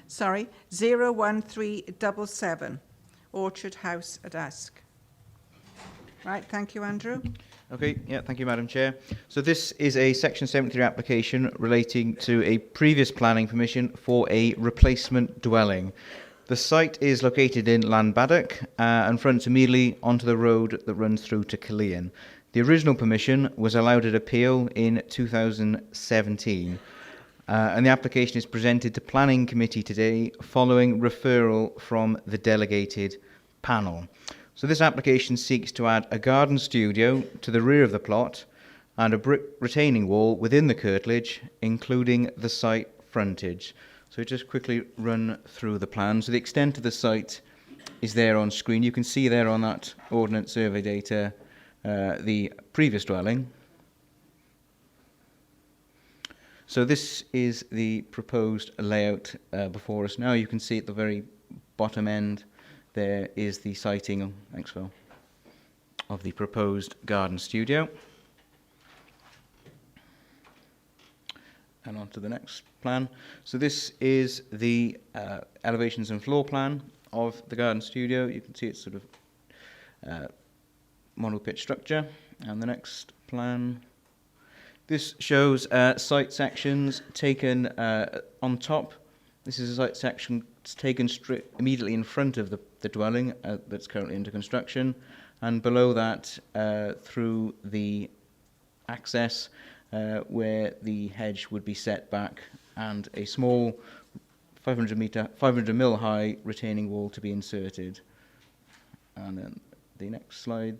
01377, Orchard House at Usk. Right, thank you, Andrew. Okay, yeah, thank you, Madam Chair. So this is a Section 73 application relating to a previous planning permission for a replacement dwelling. The site is located in Llanbadarch and fronts immediately onto the road that runs through to Caerleon. The original permission was allowed at appeal in 2017, and the application is presented to Planning Committee today following referral from the delegated panel. So this application seeks to add a garden studio to the rear of the plot and a brick retaining wall within the curtilage, including the site frontage. So just quickly run through the plan. So the extent of the site is there on screen. You can see there on that Ordnance Survey data the previous dwelling. So this is the proposed layout before us now. You can see at the very bottom end there is the siting, thanks Phil, of the proposed garden studio. And on to the next plan. So this is the elevations and floor plan of the garden studio. You can see it's sort of monopitch structure. And the next plan. This shows site sections taken on top. This is a site section taken immediately in front of the dwelling that's currently under construction. And below that, through the access, where the hedge would be set back and a small 500 mil high retaining wall to be inserted. And then the next slide.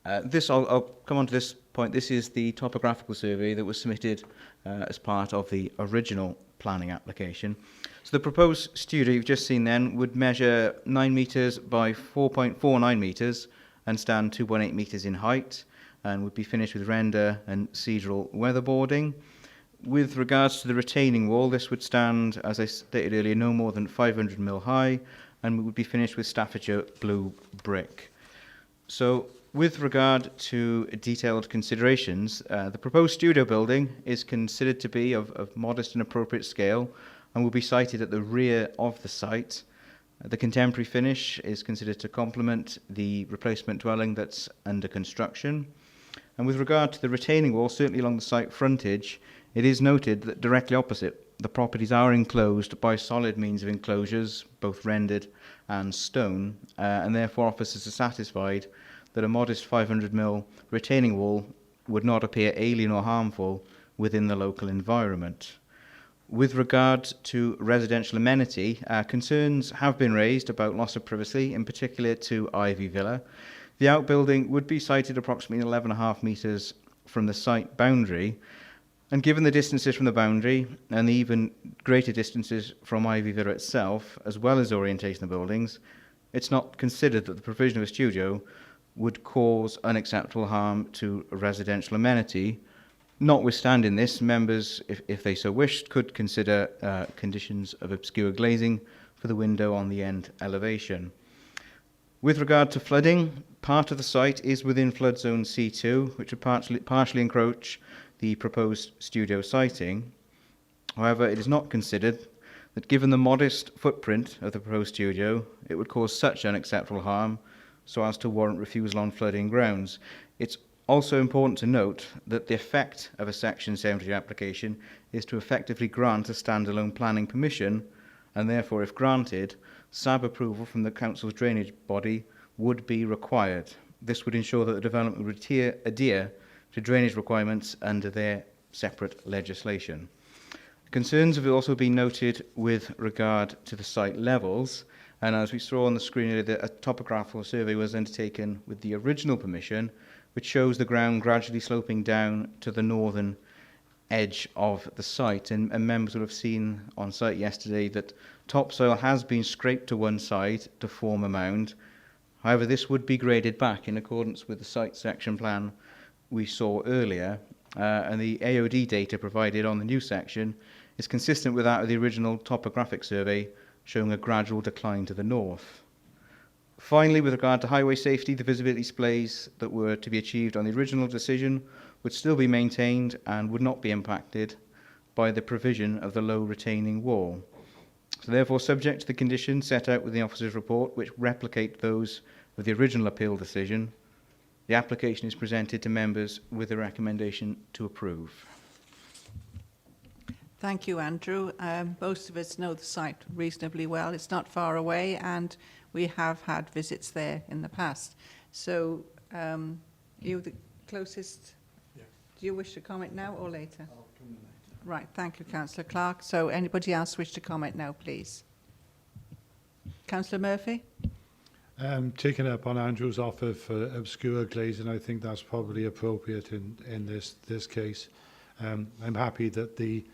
I'll come on to this point. This is the topographical survey that was submitted as part of the original planning application. So the proposed studio you've just seen then would measure 9 metres by 4.49 metres and stand 2.8 metres in height, and would be finished with render and caedural weatherboarding. With regards to the retaining wall, this would stand, as I stated earlier, no more than 500mm high, and would be finished with Staffordshire blue brick. So, with regard to detailed considerations, the proposed studio building is considered to be of modest and appropriate scale, and will be sited at the rear of the site. The contemporary finish is considered to complement the replacement dwelling that's under construction. And with regard to the retaining wall, certainly along the site frontage, it is noted that directly opposite, the properties are enclosed by solid means of enclosures, both rendered and stone, and therefore officers are satisfied that a modest 500mm retaining wall would not appear alien or harmful within the local environment. With regard to residential amenity, concerns have been raised about loss of privacy, in particular to Ivy Villa. The outbuilding would be sited approximately 11.5 metres from the site boundary, and given the distances from the boundary and the even greater distances from Ivy Villa itself, as well as orientation of buildings, it's not considered that the provision of a studio would cause unacceptable harm to residential amenity. Notwithstanding this, members, if they so wished, could consider conditions of obscure glazing for the window on the end elevation. With regard to flooding, part of the site is within flood zone C2, which would partially encroach the proposed studio siting. However, it is not considered that given the modest footprint of the proposed studio, it would cause such unacceptable harm so as to warrant refusal on flooding grounds. It's also important to note that the effect of a Section 70 application is to effectively grant a standalone planning permission, and therefore, if granted, SAB approval from the Council's drainage body would be required. This would ensure that the development would adhere to drainage requirements under their separate legislation. Concerns have also been noted with regard to the site levels, and as we saw on the screen earlier, a topographical survey was undertaken with the original permission, which shows the ground gradually sloping down to the northern edge of the site. And members will have seen on site yesterday that topsoil has been scraped to one side to form a mound. However, this would be graded back in accordance with the site section plan we saw earlier, and the AOD data provided on the new section is consistent with that of the original topographic survey, showing a gradual decline to the north. Finally, with regard to highway safety, the visibility displays that were to be achieved on the original decision would still be maintained and would not be impacted by the provision of the low retaining wall. So therefore, subject to the conditions set out with the officer's report, which replicate those of the original appeal decision, the application is presented to members with a recommendation to approve. Thank you, Andrew. Most of us know the site reasonably well. It's not far away, and we have had visits there in the past. So, you the closest? Yeah. Do you wish to comment now or later? I'll comment later. Right. Thank you, Councillor Clark. So, anybody else wish to comment now, please? Councillor Murphy? Taking up on Andrew's offer for obscure glazing, I think that's probably appropriate in this case. I'm happy that the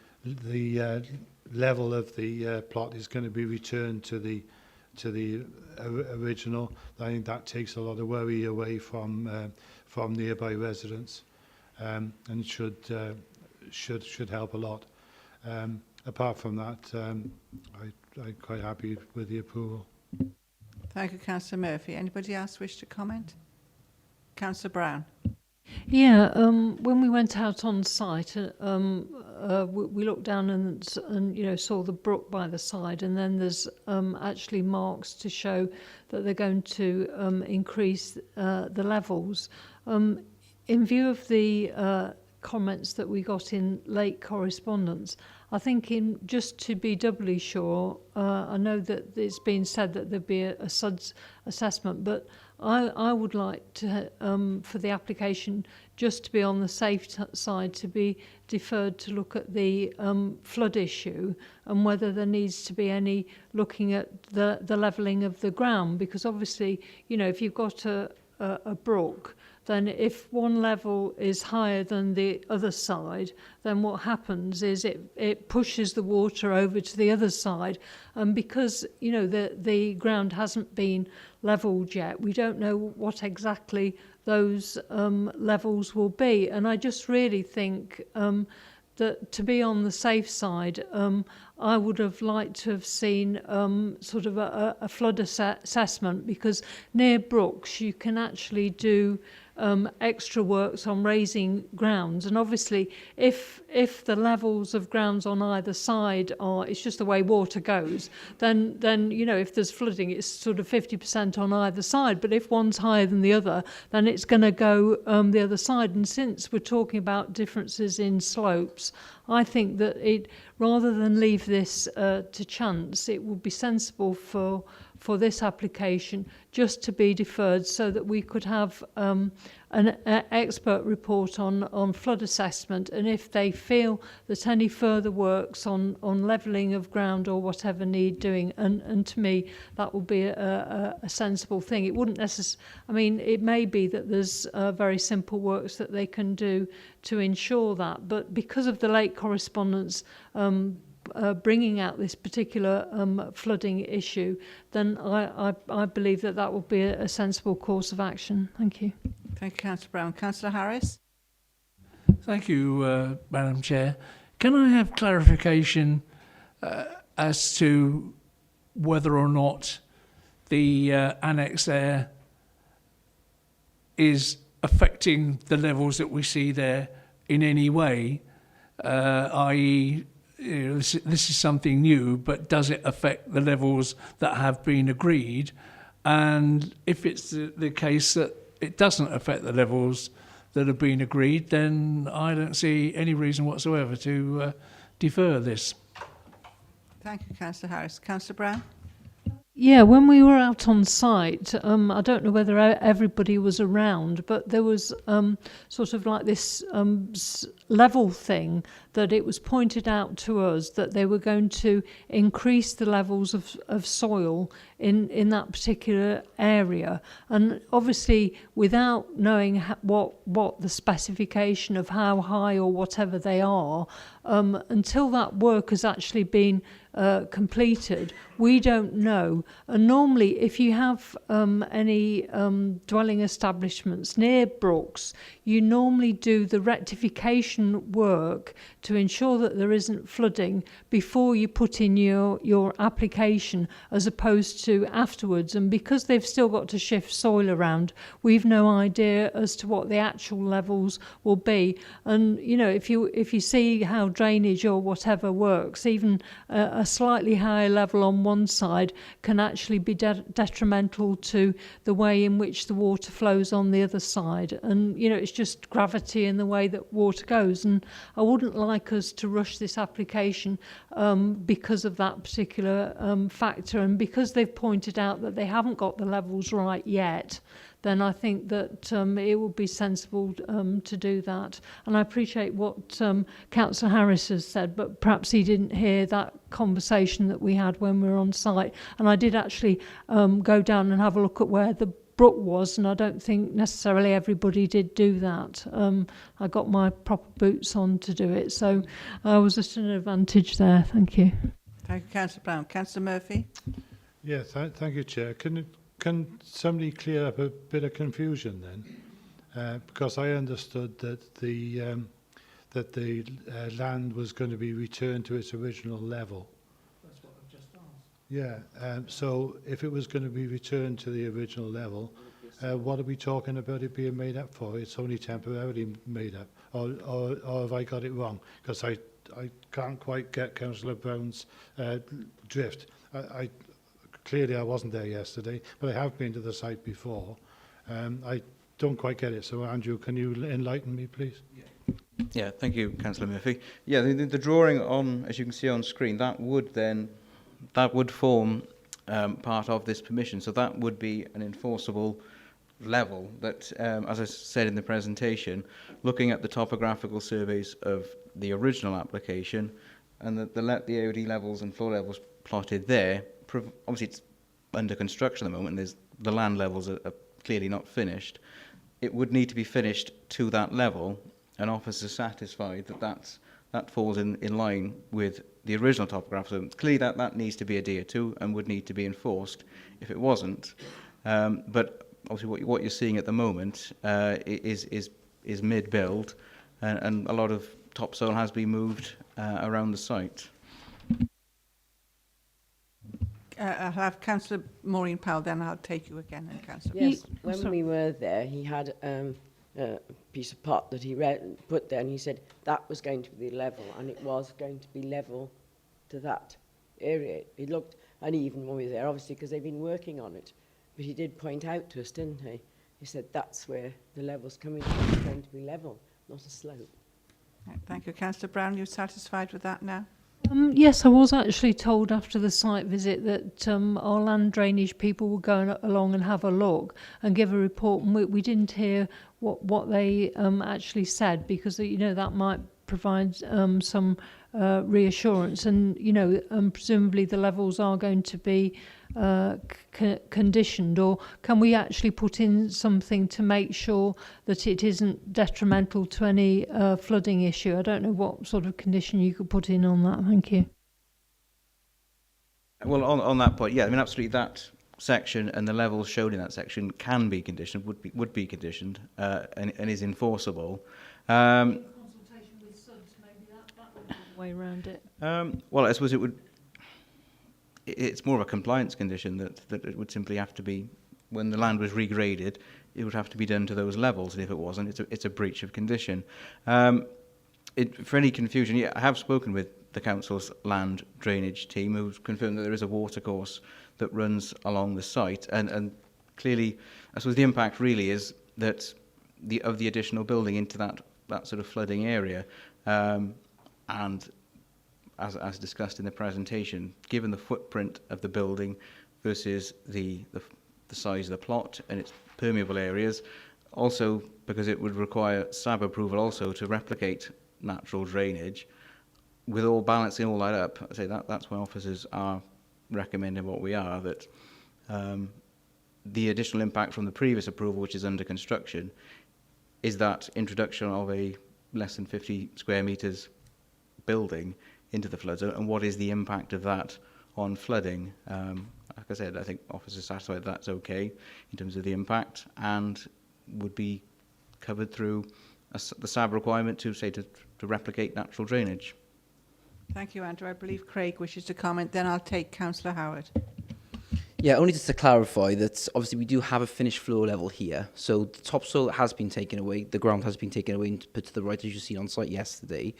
level of the plot is going to be returned to the original. I think that takes a lot of worry away from nearby residents, and should help a lot. Apart from that, I'm quite happy with the approval. Thank you, Councillor Murphy. Anybody else wish to comment? Councillor Brown. Yeah, when we went out on site, we looked down and saw the brook by the side, and then there's actually marks to show that they're going to increase the levels. In view of the comments that we got in late correspondence, I think just to be doubly sure, I know that it's been said that there'd be a SUDS assessment, but I would like to, for the application, just to be on the safe side, to be deferred to look at the flood issue and whether there needs to be any looking at the levelling of the ground, because obviously, if you've got a a brook, then if one level is higher than the other side, then what happens is it pushes the water over to the other side. And because, you know, the ground hasn't been levelled yet, we don't know what exactly those levels will be. And I just really think that to be on the safe side, I would have liked to have seen sort of a flood assessment, because near brooks you can actually do extra works on raising grounds, and obviously if the levels of grounds on either side are, it's just the way water goes, then you know, if there's flooding, it's sort of 50% on either side. But if one's higher than the other, then it's going to go the other side. And since we're talking about differences in slopes, I think that it, rather than leave this to chance, it would be sensible for this application just to be deferred, so that we could have an expert report on flood assessment, and if they feel that any further works on levelling of ground or whatever need doing, and to me that would be a sensible thing. It wouldn't necessarily, I mean, it may be that there's very simple works that they can do to ensure that, but because of the late correspondence bringing out this particular flooding issue, then I believe that would be a sensible course of action. Thank you. Thank you, Councillor Brown. Councillor Harris? Thank you, Madam Chair. Can I have clarification as to whether or not the annex there is affecting the levels that we see there in any way, i.e., you know, this is something new, but does it affect the levels that have been agreed? And if it's the case that it doesn't affect the levels that have been agreed, then I don't see any reason whatsoever to defer this. Thank you, Councillor Harris. Councillor Brown? Yeah, when we were out on site, I don't know whether everybody was around, but there was sort of like this level thing that it was pointed out to us that they were going to increase the levels of soil in that particular area. And obviously, without knowing what the specification of how high or whatever they are, until that work has actually been completed, we don't know. And normally, if you have any dwelling establishments near brooks, you normally do the rectification work to ensure that there isn't flooding before you put in your application, as opposed to afterwards. And because they've still got to shift soil around, we've no idea as to what the actual levels will be. And you know, if you see how drainage or whatever works, even a slightly higher level on one side can actually be detrimental to the way in which the water flows on the other side. And you know, it's just gravity in the way that water goes, and I wouldn't like us to rush this application because of that particular factor. And because they've pointed out that they haven't got the levels right yet, then I think that it would be sensible to do that. And I appreciate what Councillor Harris has said, but perhaps he didn't hear that conversation that we had when we were on site. And I did actually go down and have a look at where the brook was, and I don't think necessarily everybody did do that. I got my proper boots on to do it, so I was at an advantage there. Thank you. Thank you, Councillor Brown. Councillor Murphy? Yeah, thank you, Chair. Can somebody clear up a bit of confusion then? Because I understood that the land was going to be returned to its original level. That's what I've just asked. Yeah, so if it was going to be returned to the original level, what are we talking about it being made up for? It's only temporarily made up, or have I got it wrong? Because I can't quite get Councillor Brown's drift. Clearly I wasn't there yesterday, but I have been to the site before. I don't quite get it, so Andrew, can you enlighten me, please? Yeah, thank you, Councillor Murphy. Yeah, the drawing on, as you can see on screen, that would form part of this permission. So that would be an enforceable level that, as I said in the presentation, looking at the topographical surveys of the original application and the AOD levels and floor levels plotted there, obviously it's under construction at the moment, and the land levels are clearly not finished. It would need to be finished to that level, and officers satisfied that that falls in line with the original topograph. So clearly that needs to be adhered to and would need to be enforced if it wasn't. But obviously what you're seeing at the moment is mid-build, and a lot of topsoil has been moved around the site. I'll have Councillor Maureen Powell, then I'll take you again, and Councillor. Yes, when we were there, he had a piece of pot that he put there, and he said that was going to be level, and it was going to be level to that area. It looked uneven when we were there, obviously, because they've been working on it. But he did point out to us, didn't he? He said that's where the level's coming from. It's going to be level, not a slope. Right, thank you. Councillor Brown, you satisfied with that now? Yes, I was actually told after the site visit that our land drainage people will go along and have a look and give a report, and we didn't hear what they actually said, because that might provide some reassurance, and presumably the levels are going to be conditioned, or can we actually put in something to make sure that it isn't detrimental to any flooding issue? I don't know what sort of condition you could put in on that. Thank you. Well, on that point, yeah, I mean, absolutely, that section and the levels shown in that section can be conditioned, would be conditioned, and is enforceable. Consultation with SUDS, maybe that would be the way around it. Well, I suppose it would. It's more of a compliance condition that it would simply have to be, when the land was regraded, it would have to be done to those levels, and if it wasn't, it's a breach of condition. For any confusion, yeah, I have spoken with the council's land drainage team, who's confirmed that there is a watercourse that runs along the site, and clearly, I suppose the impact really is that the additional building into that sort of flooding area, and as discussed in the presentation, given the footprint of the building versus the size of the plot and its permeable areas, also because it would require SAB approval also to replicate natural drainage, with all balancing all that up, I say that's why officers are recommending what we are, that the additional impact from the previous approval, which is under construction, is that introduction of a less than 50 square metres building into the flood zone, and what is the impact of that on flooding. Like I said, I think officers satisfied that's okay in terms of the impact, and would be covered through the SAB requirement to replicate natural drainage. Thank you, Andrew. I believe Craig wishes to comment, then I'll take Councillor Howard. Yeah, only just to clarify that obviously we do have a finished floor level here. So the topsoil has been taken away, the ground has been taken away and put to the right, as you've seen on site yesterday.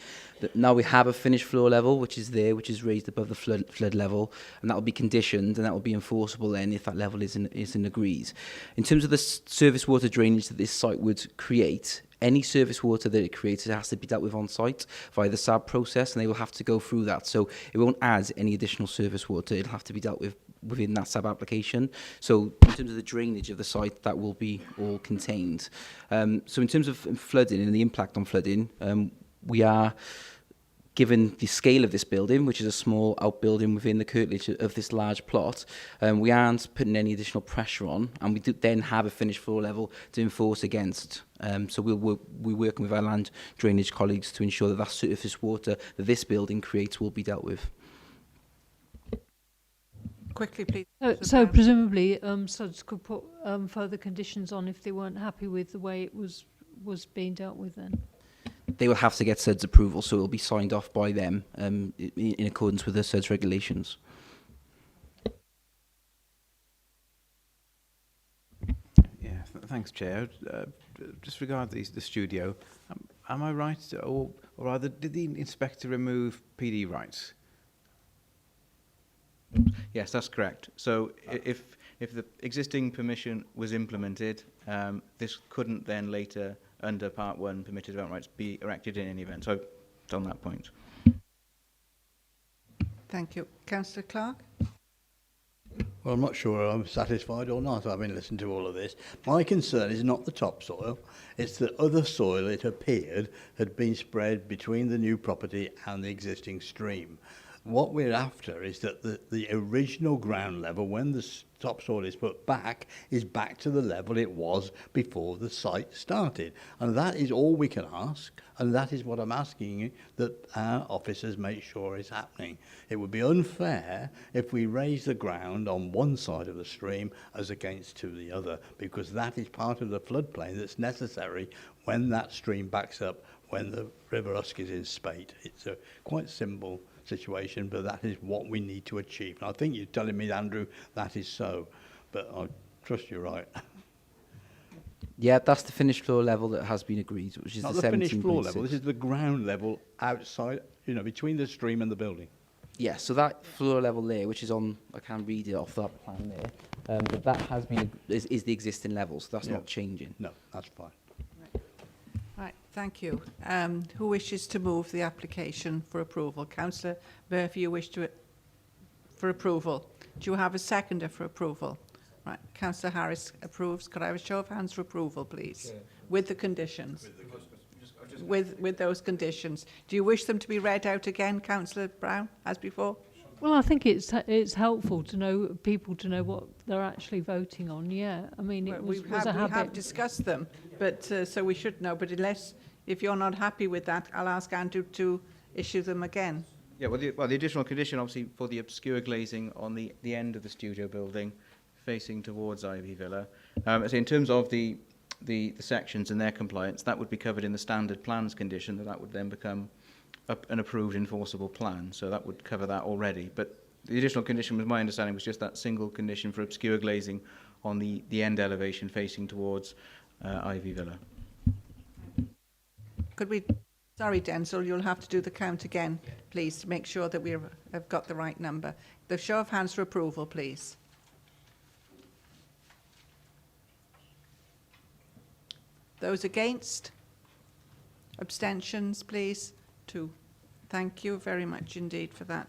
Now we have a finished floor level, which is there, which is raised above the flood level, and that will be conditioned, and that will be enforceable then if that level is in agrees. In terms of the surface water drainage that this site would create, any surface water that it creates, it has to be dealt with on site via the SAB process, and they will have to go through that. So it won't add any additional surface water. It'll have to be dealt with within that SAB application. So in terms of the drainage of the site, that will be all contained. So in terms of flooding and the impact on flooding, we are, given the scale of this building, which is a small outbuilding within the curtilage of this large plot, we aren't putting any additional pressure on, and we do then have a finished floor level to enforce against. So we're working with our land drainage colleagues to ensure that that surface water that this building creates will be dealt with. Quickly, please. So presumably, SUDS could put further conditions on if they weren't happy with the way it was being dealt with then? They will have to get SUDS approval, so it will be signed off by them in accordance with the SUDS regulations. Yeah, thanks, Chair. Just regarding the studio, am I right, or rather, did the inspector remove PD rights? Yes, that's correct. So if the existing permission was implemented, this couldn't then later, under Part 1 permitted development rights, be erected in any event. So it's on that point. Thank you. Councillor Clark? Well, I'm not sure I'm satisfied or not, having listened to all of this. My concern is not the topsoil, it's that other soil, it appeared, had been spread between the new property and the existing stream. What we're after is that the original ground level, when the topsoil is put back is back to the level it was before the site started. And that is all we can ask, and that is what I'm asking you, that our officers make sure is happening. It would be unfair if we raise the ground on one side of the stream as against to the other, because that is part of the floodplain that's necessary when that stream backs up, when the River Usk is in spate. It's a quite simple situation, but that is what we need to achieve. And I think you're telling me, Andrew, that is so, but I trust you're right. Yeah, that's the finished floor level that has been agreed, which is Not the the finished floor 17.6. level, this is the ground level outside, you know, between the stream and the building. Yeah, so that floor level there, which is on, I can read it off that plan there, but that has been, is the existing level, so that's not changing. No, that's fine. Right, thank you. Who wishes to move the application for approval? Councillor Murphy, you wish to for approval. Do you have a seconder for approval? Right, Councillor Harris approves. Could I have a show of hands for approval, please? Chair. With the conditions. With those conditions. Do you wish them to be read out again, Councillor Brown, as before? Well, I think it's helpful to know people to know what they're actually voting on. Yeah, I mean, it was a habit. We have discussed them, but so we should know. But if you're not happy with that, I'll ask Andrew to issue them again. Yeah, well, the additional condition, obviously, for the obscure glazing on the end of the studio building, facing towards Ivy Villa. So in terms of the sections and their compliance, that would be covered in the standard plans condition, that would then become an approved enforceable plan. So that would cover that already. But the additional condition, was my understanding, was just that single condition for obscure glazing on the end elevation facing towards Ivy Villa. Could we... Sorry, Denzel, you'll have to do the count again, please, to make sure that we have got the right number. The show of hands for approval, please. Those against? Abstentions, please? 2. Thank you very much indeed for that.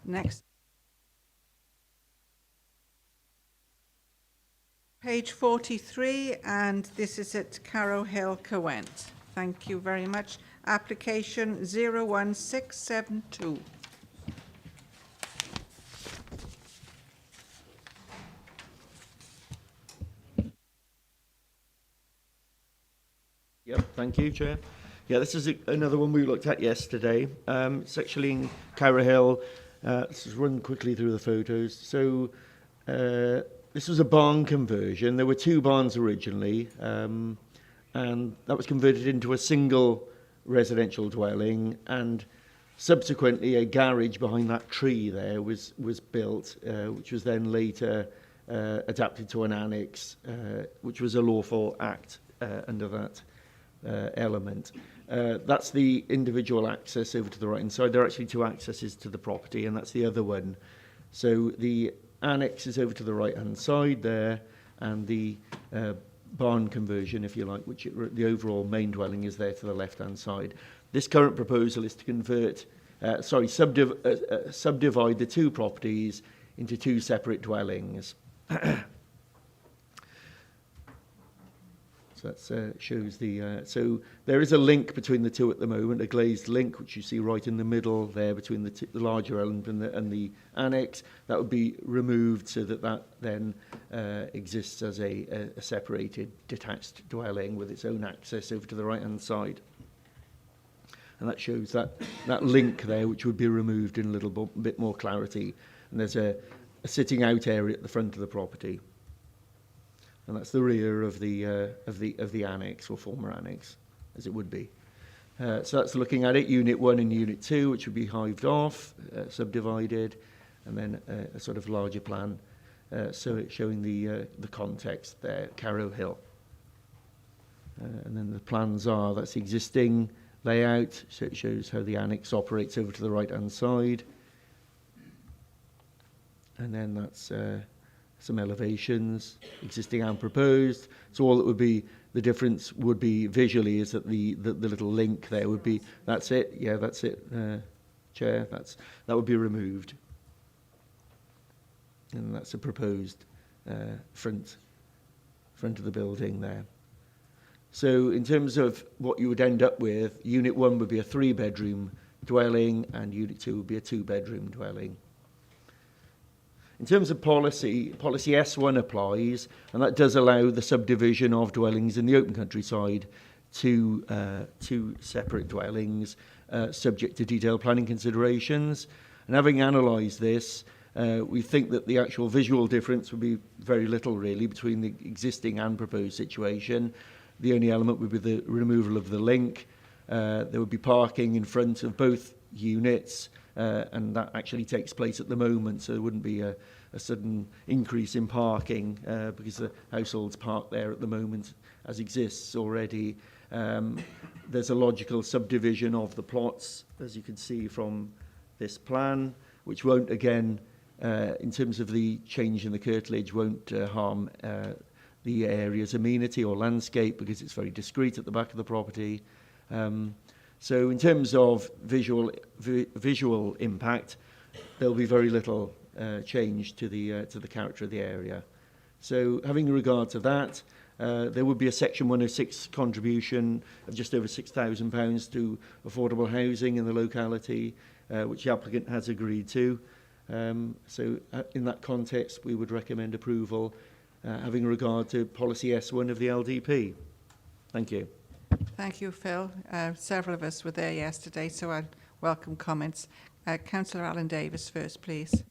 Next. Page 43, and this is at Carrow Hill, Caerwent. Thank you very much. Application 01672. Yep, thank you, Chair. Yeah, this is another one we looked at yesterday. It's actually in Carrow Hill. Let's just run quickly through the photos. So this was a barn conversion. There were 2 barns originally, and that was converted into a single residential dwelling, and subsequently a garage behind that tree there was built, which was then later adapted to an annex, which was a lawful act under that element. That's the individual access over to the right hand side. There are actually 2 accesses to the property, and that's the other one. So the annex is over to the right hand side there, and the barn conversion, if you like, which the overall main dwelling is there to the left hand side. This current proposal is to convert, subdivide the 2 properties into 2 separate dwellings. So that shows the... so there is a link between the 2 at the moment, a glazed link, which you see right in the middle there between the larger element and the annex. That would be removed so that then exists as a separated, detached dwelling with its own access over to the right-hand side. And that shows that link there, which would be removed in a little bit more clarity. And there's a sitting out area at the front of the property. And that's the rear of the annex, or former annex, as it would be. So that's looking at it, Unit 1 and Unit 2, which would be hived off, subdivided, and then a sort of larger plan, so it's showing the context there, Carrow Hill. And then the plans that's the existing layout, so it shows how the annex operates over to the right-hand side. And then that's... some elevations, existing and proposed. So all that would be, the difference would be visually is that the little link there would be, that's it, yeah, that's it, Chair, that would be removed. And that's a proposed front of the building there. So in terms of what you would end up with, Unit 1 would be a 3-bedroom dwelling, and Unit 2 would be a 2-bedroom dwelling. In terms of policy, policy S1 applies, and that does allow the subdivision of dwellings in the open countryside to two separate dwellings, subject to detailed planning considerations. And having analysed this, we think that the actual visual difference would be very little, really, between the existing and proposed situation. The only element would be the removal of the link. There would be parking in front of both units, and that actually takes place at the moment, so there wouldn't be a sudden increase in parking because the households park there at the moment as exists already. There's a logical subdivision of the plots, as you can see from this plan, which won't, again, in terms of the change in the curtilage, won't harm the area's amenity or landscape because it's very discreet at the back of the property. So in terms of visual impact, there'll be very little change to the character of the area. So having regard to that, there would be a Section 106 contribution of just over £6,000 to affordable housing in the locality, which the applicant has agreed to. So in that context, we would recommend approval, having regard to policy S1 of the LDP. Thank you. Thank you, Phil. Several of us were there yesterday, so I welcome comments. Councillor Alan Davis first, please.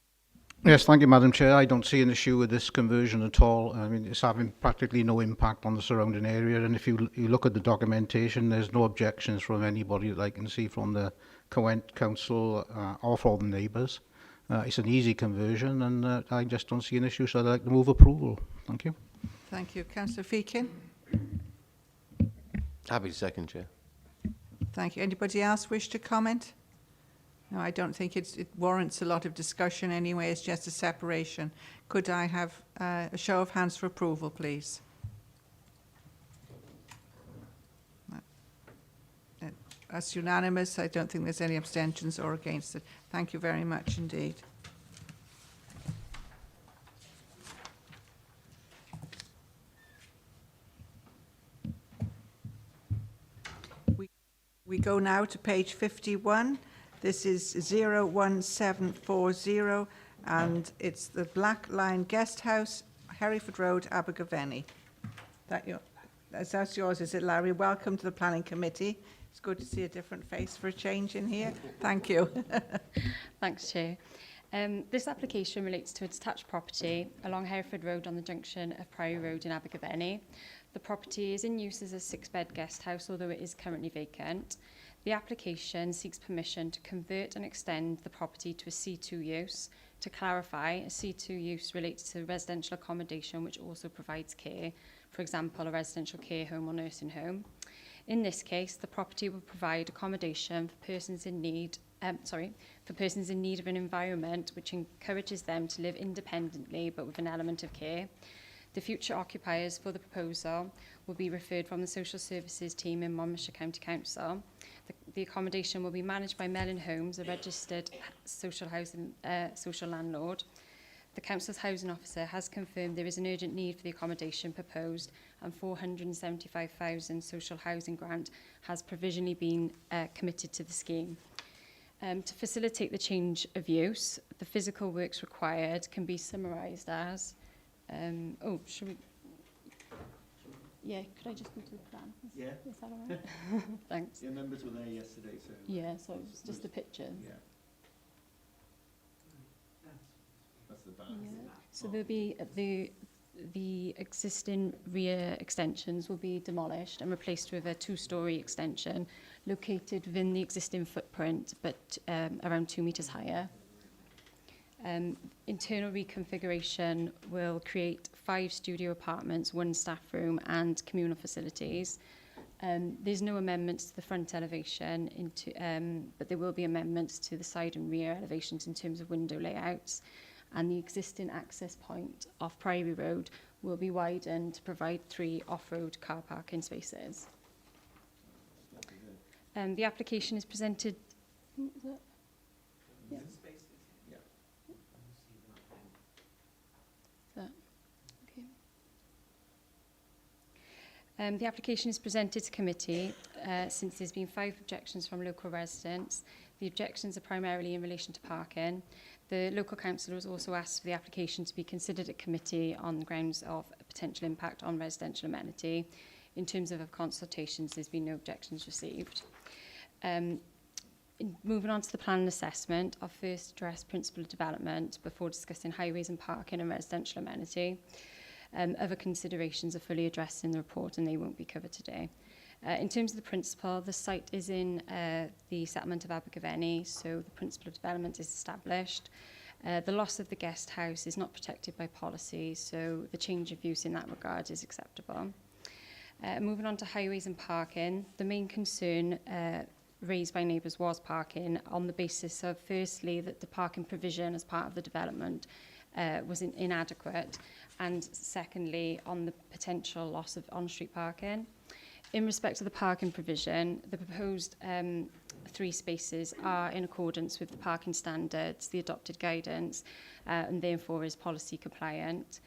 Yes, thank you, Madam Chair. I don't see an issue with this conversion at all. I mean, it's having practically no impact on the surrounding area, and if you look at the documentation, there's no objections from anybody that I can see from the council or from the neighbours. It's an easy conversion, and I just don't see an issue, so I'd like to move approval. Thank you. Thank you. Councillor Feakin. Happy to second, Chair. Thank you. Anybody else wish to comment? No, I don't think it warrants a lot of discussion anyway. It's just a separation. Could I have a show of hands for approval, please? That's unanimous. I don't think there's any abstentions or against it. Thank you very much indeed. We go now to page 51. This is 01740, and it's the Black Lion Guest House, Hereford Road, Abergavenny. That's yours, is it, Larry? Welcome to the Planning Committee. It's good to see a different face for a change in here. Thank you. Thanks, Chair. This application relates to a detached property along Hereford Road on the junction of Priory Road in Abergavenny. The property is in use as a 6-bed guest house, although it is currently vacant. The application seeks permission to convert and extend the property to a C2 use. To clarify, a C2 use relates to residential accommodation which also provides care, for example, a residential care home or nursing home. In this case, the property will provide accommodation for persons in need of an environment which encourages them to live independently but with an element of care. The future occupiers for the proposal will be referred from the social services team in Monmouthshire County Council. The accommodation will be managed by Mellon Homes, a registered social landlord. The council's housing officer has confirmed there is an urgent need for the accommodation proposed, and £475,000 social housing grant has provisionally been committed to the scheme. To facilitate the change of use, the physical works required can be summarised as should we? Yeah, could I just go to the plan? Yeah. Is that all right? Thanks. Your members were there yesterday, so... Yeah, so it's just the pictures. Yeah. That's the back. Yeah. So there'll be the existing rear extensions will be demolished and replaced with a 2-storey extension located within the existing footprint, but around 2 metres higher. Internal reconfiguration will create 5 studio apartments, 1 staff room and communal facilities. There's no amendments to the front elevation, but there will be amendments to the side and rear elevations in terms of window layouts. And the existing access point off Priory Road will be widened to provide 3 off-road car parking spaces. The application is presented... Yeah. The application is presented to committee since there's been 5 objections from local residents. The objections are primarily in relation to parking. The local council has also asked for the application to be considered at committee on the grounds of a potential impact on residential amenity. In terms of consultations, there's been no objections received. Moving on to the plan and assessment, I'll first address principle of development before discussing highways and parking and residential amenity. Other considerations are fully addressed in the report and they won't be covered today. In terms of the principle, the site is in the settlement of Abergavenny, so the principle of development is established. The loss of the guest house is not protected by policy, so the change of use in that regard is acceptable. Moving on to highways and parking, the main concern raised by neighbours was parking on the basis of, firstly, that the parking provision as part of the development was inadequate, and secondly, on the potential loss of on-street parking. In respect to the parking provision, the proposed 3 spaces are in accordance with the parking standards, the adopted guidance, and therefore is policy compliant.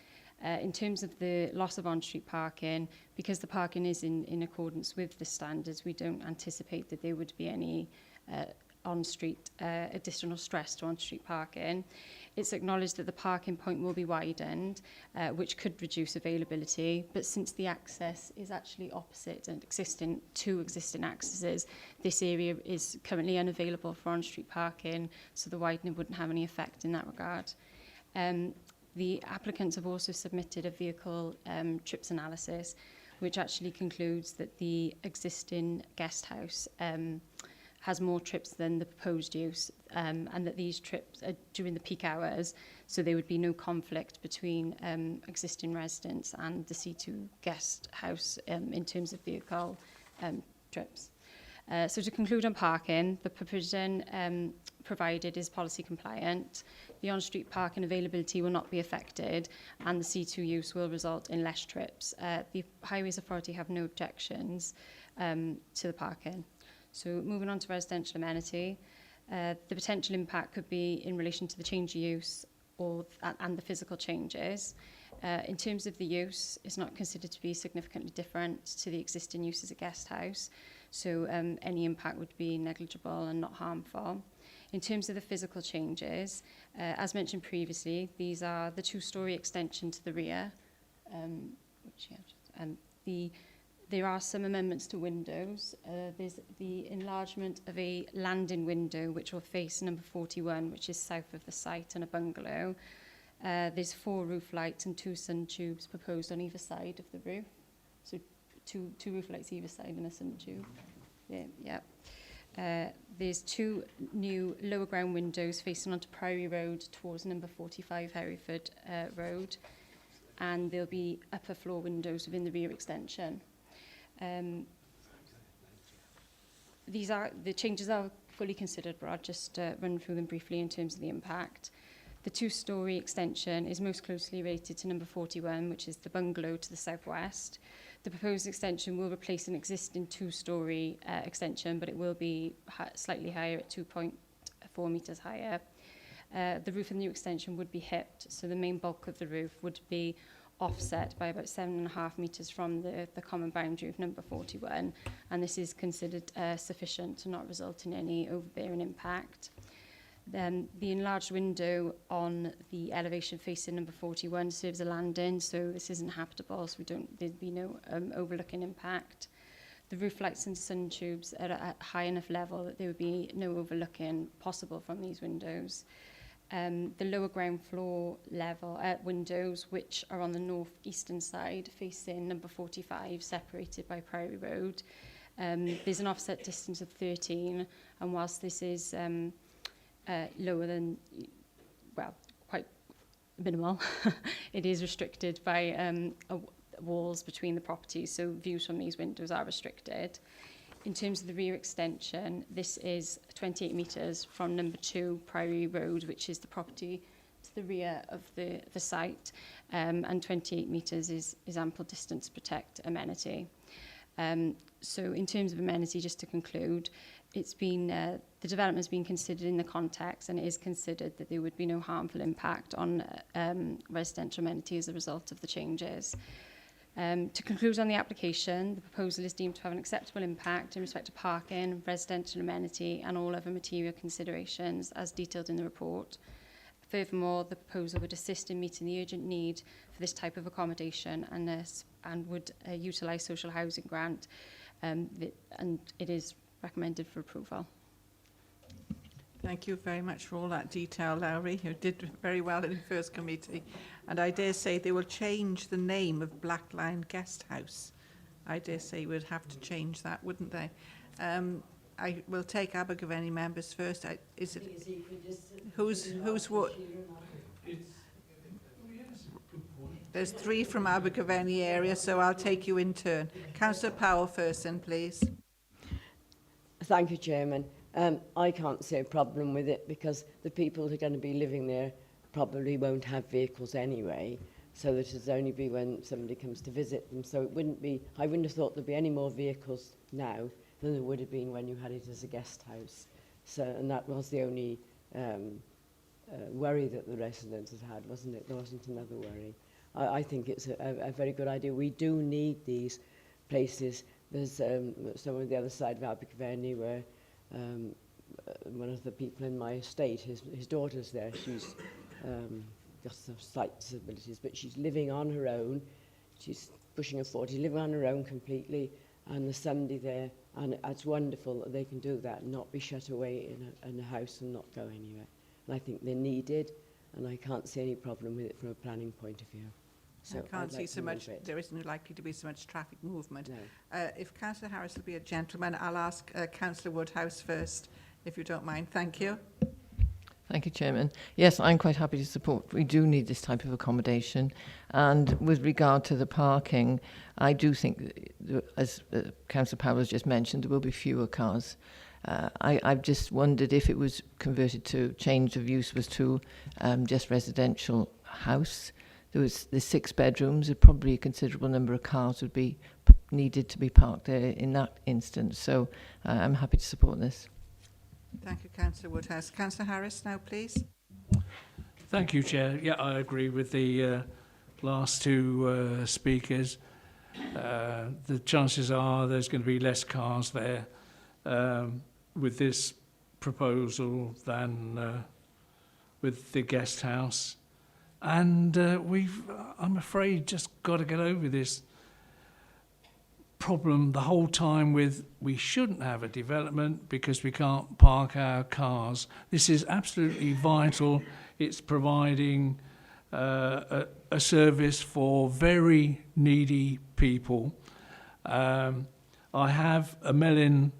In terms of the loss of on-street parking, because the parking is in accordance with the standards, we don't anticipate that there would be any on-street additional stress to on-street parking. It's acknowledged that the parking point will be widened, which could reduce availability, but since the access is actually opposite and two existing accesses, this area is currently unavailable for on-street parking, so the widening wouldn't have any effect in that regard. The applicants have also submitted a vehicle trips analysis, which actually concludes that the existing guest house has more trips than the proposed use, and that these trips are during the peak hours, so there would be no conflict between existing residents and the C2 guest house in terms of vehicle trips. So to conclude on parking, the provision provided is policy compliant. The on-street parking availability will not be affected, and the C2 use will result in less trips. The Highways Authority have no objections to the parking. So moving on to residential amenity, the potential impact could be in relation to the change of use and the physical changes. In terms of the use, it's not considered to be significantly different to the existing use as a guest house, so any impact would be negligible and not harmful. In terms of the physical changes, as mentioned previously, these are the 2-storey extension to the rear. There are some amendments to windows. There's the enlargement of a landing window, which will face number 41, which is south of the site, and a bungalow. There's 4 roof lights and 2 sun tubes proposed on either side of the roof. So two roof lights either side and a sun tube. Yeah. There's 2 new lower ground windows facing onto Priory Road towards number 45 Hereford Road, and there'll be upper floor windows within the rear extension. The changes are fully considered, but I'll just run through them briefly in terms of the impact. The 2-storey extension is most closely related to number 41, which is the bungalow to the southwest. The proposed extension will replace an existing 2-storey extension, but it will be slightly higher at 2.4 metres higher. The roof of the new extension would be hipped, so the main bulk of the roof would be offset by about 7.5 metres from the common boundary of number 41, and this is considered sufficient to not result in any overbearing impact. Then the enlarged window on the elevation facing number 41 serves a landing, so this isn't habitable, so there'd be no overlooking impact. The roof lights and sun tubes are at a high enough level that there would be no overlooking possible from these windows. The lower ground floor level windows, which are on the north-eastern side facing number 45, separated by Priory Road. There's an offset distance of 13, and whilst this is lower than, well, quite minimal, it is restricted by walls between the properties, so views from these windows are restricted. In terms of the rear extension, this is 28 metres from number 2 Priory Road, which is the property to the rear of the site, and 28 metres is ample distance to protect amenity. So in terms of amenity, just to conclude, it's been the development has been considered in the context, and it is considered that there would be no harmful impact on residential amenity as a result of the changes. To conclude on the application, the proposal is deemed to have an acceptable impact in respect to parking, residential amenity and all other material considerations as detailed in the report. Furthermore, the proposal would assist in meeting the urgent need for this type of accommodation and would utilise social housing grant, and it is recommended for approval. Thank you very much for all that detail, Lowry. You did very well in the first committee. And I dare say they will change the name of Black Lion Guest House. I dare say we'd have to change that, wouldn't they? I will take Abergavenny members first. Who's what? There's 3 from Abergavenny area, so I'll take you in turn. Councillor Powell first, then, please. Thank you, Chairman. I can't see a problem with it because the people who are going to be living there probably won't have vehicles anyway, so that it'll only be when somebody comes to visit them. So it wouldn't be, I wouldn't have thought there'd be any more vehicles now than there would have been when you had it as a guest house. So, and that was the only worry that the residents had, wasn't it? There wasn't another worry. I think it's a very good idea. We do need these places. There's some on the other side of Abergavenny where one of the people in my estate, his daughter's there. She's got some sight disabilities, but she's living on her own. She's pushing her 40, living on her own completely, and there's somebody there, and it's wonderful that they can do that and not be shut away in a house and not go anywhere. And I think they're needed, and I can't see any problem with it from a planning point of view. So I can't see so much, there isn't likely to be so much traffic movement. No. If Councillor Harris will be a gentleman, I'll ask Councillor Woodhouse first, if you don't mind. Thank you. Thank you, Chairman. Yes, I'm quite happy to support. We do need this type of accommodation. And with regard to the parking, I do think, as Councillor Powell has just mentioned, there will be fewer cars. I've just wondered if it was converted to change of use was to just residential house. There's 6 bedrooms, probably a considerable number of cars would be needed to be parked there in that instance. So I'm happy to support this. Thank you, Councillor Woodhouse. Councillor Harris now, please. Thank you, Chair. Yeah, I agree with the last 2 speakers. The chances are there's going to be less cars there with this proposal than with the guest house. And I'm afraid, just got to get over this problem the whole time with we shouldn't have a development because we can't park our cars. This is absolutely vital. It's providing a service for very needy people. I have a Mellin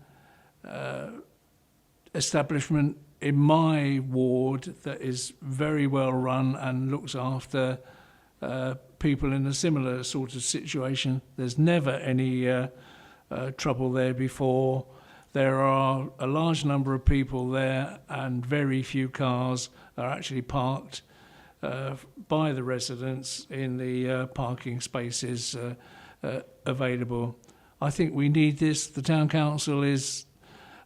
establishment in my ward that is very well run and looks after people in a similar sort of situation. There's never any trouble there before. There are a large number of people there and very few cars are actually parked by the residents in the parking spaces available. I think we need this. The Town Council is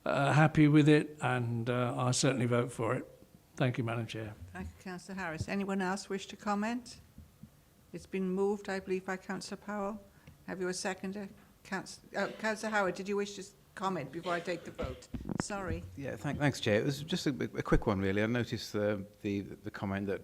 happy with it, and I certainly vote for it. Thank you, Madam Chair. Thank you, Councillor Harris. Anyone else wish to comment? It's been moved, I believe, by Councillor Powell. Have you a seconder? Councillor Howard, did you wish to comment before I take the vote? Sorry. Yeah, thanks, Chair. It was just a quick one, really. I noticed the comment that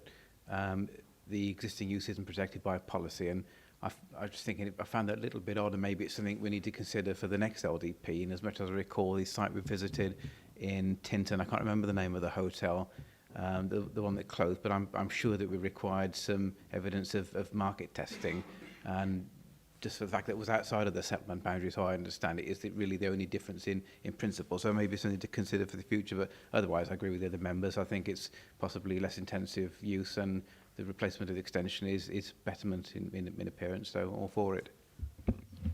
the existing use isn't protected by policy, and I was just thinking, I found that a little bit odd, and maybe it's something we need to consider for the next LDP. And as much as I recall, the site we visited in Tinton, I can't remember the name of the hotel, the one that closed, but I'm sure that we required some evidence of market testing, and just for the fact that it was outside of the settlement boundary, so I understand it, is it really the only difference in principle. So maybe something to consider for the future, but otherwise I agree with the other members. I think it's possibly less intensive use, and the replacement of the extension is betterment in appearance, so all for it.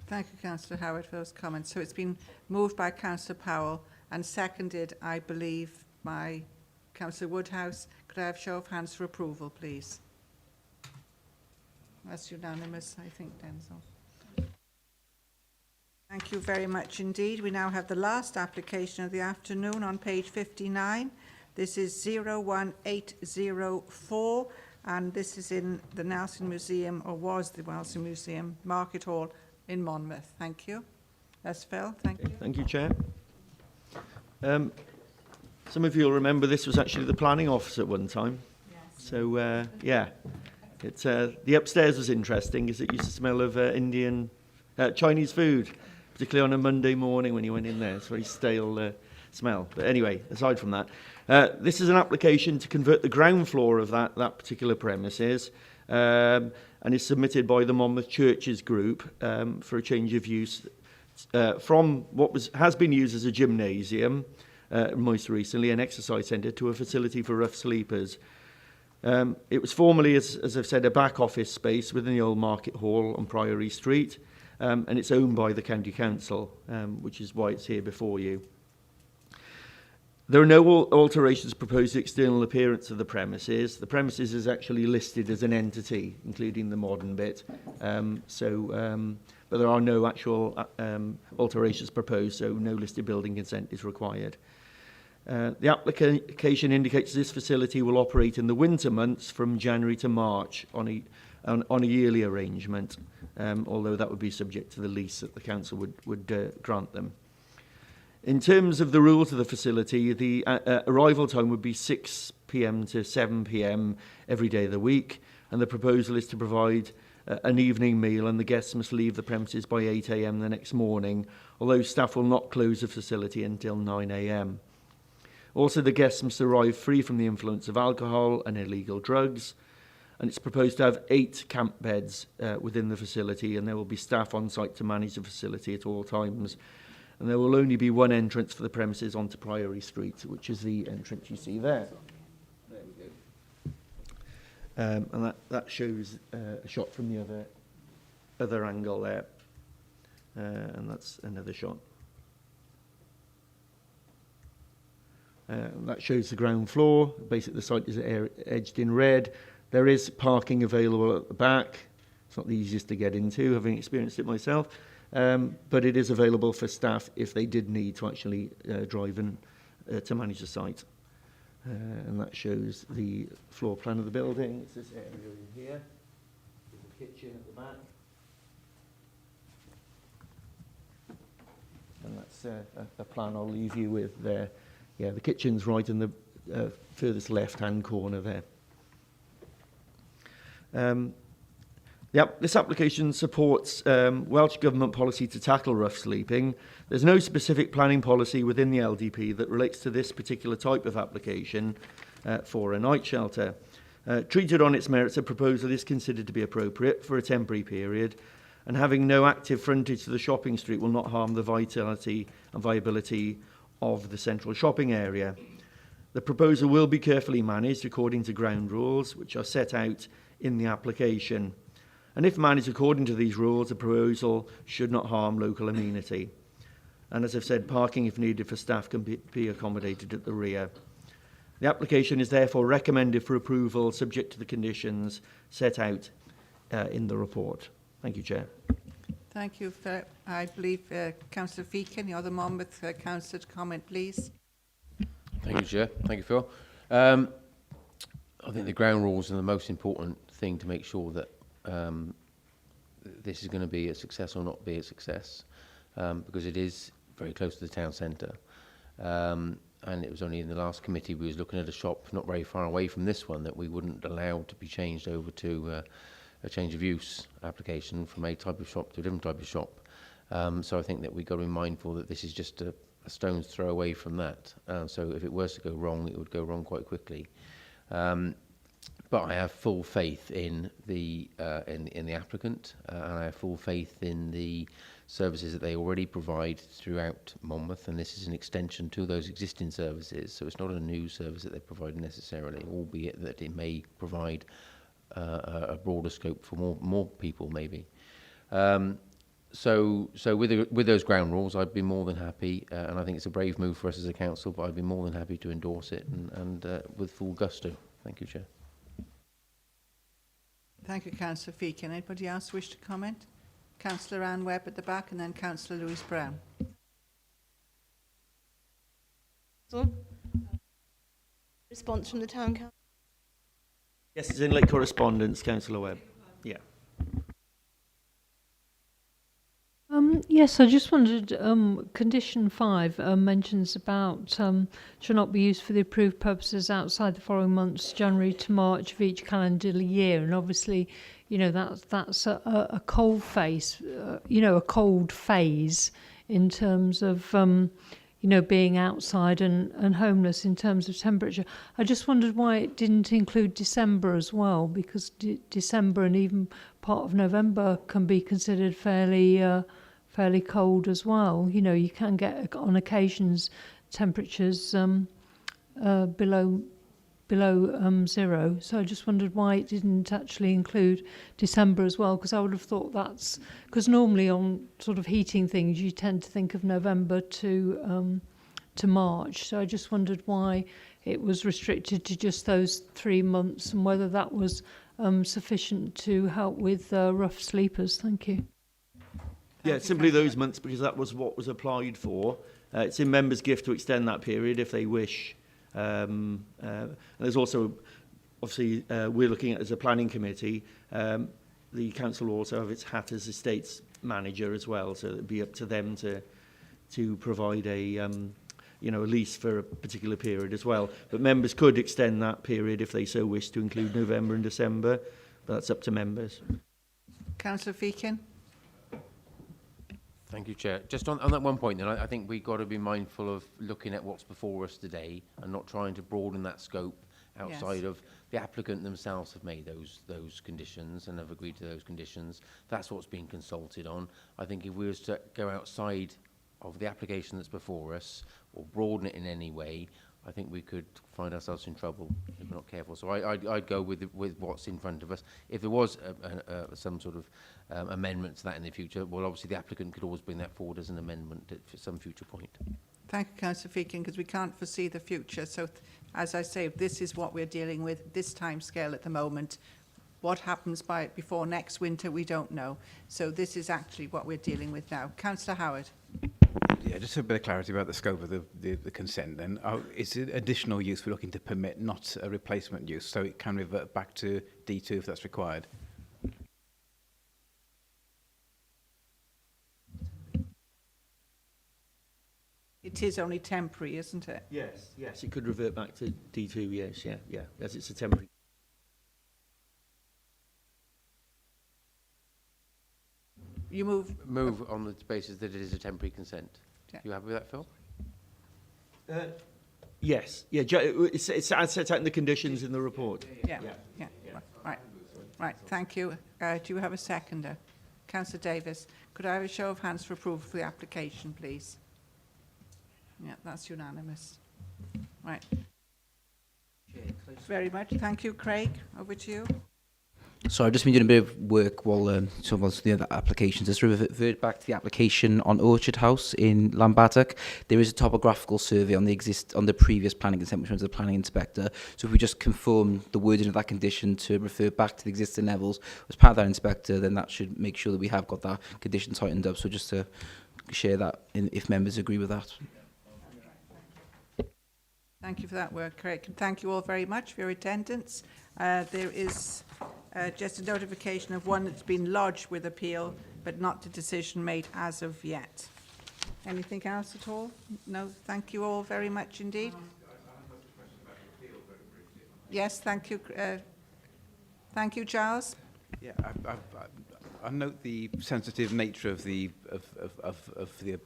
Thank you, Councillor Howard, for those comments. So it's been moved by Councillor Powell and seconded, I believe, by Councillor Woodhouse. Could I have show of hands for approval, please? That's unanimous, I think, Denzel. Thank you very much indeed. We now have the last application of the afternoon on page 59. This is 01804, and this is in the Nelson Museum, or was the Nelson Museum, Market Hall in Monmouth. Thank you. That's Phil. Thank you. Thank you, Chair. Some of you will remember this was actually the planning office at one time. So, yeah, the upstairs was interesting because it used to smell of Chinese food, particularly on a Monday morning when you went in there. It's a very stale smell. But anyway, aside from that, this is an application to convert the ground floor of that particular premises, and is submitted by the Monmouth Churches Group for a change of use from what has been used as a gymnasium, most recently an exercise centre, to a facility for rough sleepers. It was formerly, as I've said, a back office space within the old Market Hall on Priory Street, and it's owned by the County Council, which is why it's here before you. There are no alterations proposed to the external appearance of the premises. The premises is actually listed as an entity, including the modern bit. But there are no actual alterations proposed, so no listed building consent is required. The application indicates this facility will operate in the winter months from January to March on a yearly arrangement, although that would be subject to the lease that the council would grant them. In terms of the rules of the facility, the arrival time would be 6 p.m. to 7 p.m. every day of the week, and the proposal is to provide an evening meal, and the guests must leave the premises by 8 a.m. the next morning, although staff will not close the facility until 9 a.m. Also, the guests must arrive free from the influence of alcohol and illegal drugs, and it's proposed to have 8 camp beds within the facility, and there will be staff on site to manage the facility at all times. And there will only be one entrance for the premises onto Priory Street, which is the entrance you see there. There we go. And that shows a shot from the other angle there. And that's another shot. That shows the ground floor. Basically, the site is edged in red. There is parking available at the back. It's not the easiest to get into, having experienced it myself. But it is available for staff if they did need to actually drive in to manage the site. And that shows the floor plan of the building. It's this area in here. There's a kitchen at the back. And that's a plan I'll leave you with there. Yeah, the kitchen's right in the furthest left-hand corner there. This application supports Welsh Government policy to tackle rough sleeping. There's no specific planning policy within the LDP that relates to this particular type of application for a night shelter. Treated on its merits, a proposal is considered to be appropriate for a temporary period, and having no active frontage to the shopping street will not harm the vitality and viability of the central shopping area. The proposal will be carefully managed according to ground rules, which are set out in the application. And if managed according to these rules, the proposal should not harm local amenity. And as I've said, parking, if needed for staff, can be accommodated at the rear. The application is therefore recommended for approval, subject to the conditions set out in the report. Thank you, Chair. Thank you. I believe Councillor Feakin, you're the Monmouth councillor, to comment, please. Thank you, Chair. Thank you, Phil. I think the ground rules are the most important thing to make sure that this is going to be a success or not be a success, because it is very close to the town centre. And it was only in the last committee we was looking at a shop not very far away from this one that we wouldn't allow to be changed over to a change of use application from a type of shop to a different type of shop. So I think that we've got to be mindful that this is just a stone's throw away from that. So if it was to go wrong, it would go wrong quite quickly. But I have full faith in the applicant, and I have full faith in the services that they already provide throughout Monmouth, and this is an extension to those existing services. So it's not a new service that they provide necessarily, albeit that it may provide a broader scope for more people, maybe. So with those ground rules, I'd be more than happy, and I think it's a brave move for us as a council, but I'd be more than happy to endorse it and with full gusto. Thank you, Chair. Thank you, Councillor Feakin. Anybody else wish to comment? Councillor Anne Webb at the back, and then Councillor Lewis Brown. Response from the Town Council? Yes, it's in late correspondence, Councillor Webb. Yeah. Yes, I just wondered, condition 5 mentions about shall not be used for the approved purposes outside the following months, January to March of each calendar year. And obviously, you know, that's a cold phase, a cold phase in terms of, being outside and homeless in terms of temperature. I just wondered why it didn't include December as well, because December and even part of November can be considered fairly cold as well. You know, you can get on occasions temperatures below zero. So I just wondered why it didn't actually include December as well, because I would have thought that's because normally on sort of heating things you tend to think of November to March. So I just wondered why it was restricted to just those 3 months and whether that was sufficient to help with rough sleepers. Thank you. Yeah, simply those months, because that was what was applied for. It's in members' gift to extend that period if they wish. And there's also, obviously, we're looking at as a planning committee, the council will also have its hat as estates manager as well, so it'd be up to them to provide a lease for a particular period as well. But members could extend that period if they so wish to include November and December, but that's up to members. Councillor Feakin. Thank you, Chair. Just on that one point, then, I think we've got to be mindful of looking at what's before us today and not trying to broaden that scope outside of the applicant themselves have made those conditions and have agreed to those conditions. That's what's being consulted on. I think if we were to go outside of the application that's before us or broaden it in any way, I think we could find ourselves in trouble if we're not careful. So I'd go with what's in front of us. If there was some sort of amendment to that in the future, well, obviously the applicant could always bring that forward as an amendment at some future point. Thank you, Councillor Feakin, because we can't foresee the future. So, as I say, this is what we're dealing with, this time scale at the moment. What happens before next winter, we don't know. So this is actually what we're dealing with now. Councillor Howard. Yeah, just a bit of clarity about the scope of the consent then. Is it additional use we're looking to permit, not a replacement use, so it can revert back to D2 if that's required? It is only temporary, isn't it? Yes, it could revert back to D2, yes, yeah, as it's a temporary. You move on the basis that it is a temporary consent. Yeah. You happy with that, Phil? Yes, it's as set out in the conditions in the report. Yeah. Right, thank you. Do you have a seconder? Councillor Davis, could I have a show of hands for approval for the application, please? Yeah, that's unanimous. Right. Very much. Thank you, Craig. Over to you. So I've just been doing a bit of work while some of the other applications. Just revert back to the application on Orchard House in Llanbadach. There is a topographical survey on the previous planning consent, which went to the planning inspector. So if we just conform the wording of that condition to refer back to the existing levels as part of that inspector, then that should make sure that we have got that condition tightened up. So just to share that, if members agree with that. Thank you for that work, Craig. And thank you all very much for your attendance. There is just a notification of one that's been lodged with appeal, but not the decision made as of yet. Anything else at all? No, thank you all very much indeed. Yes, thank you. Thank you, Giles. Yeah, I note the sensitive nature of the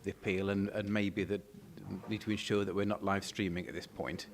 appeal, and maybe that we need to ensure that we're not live streaming at this point.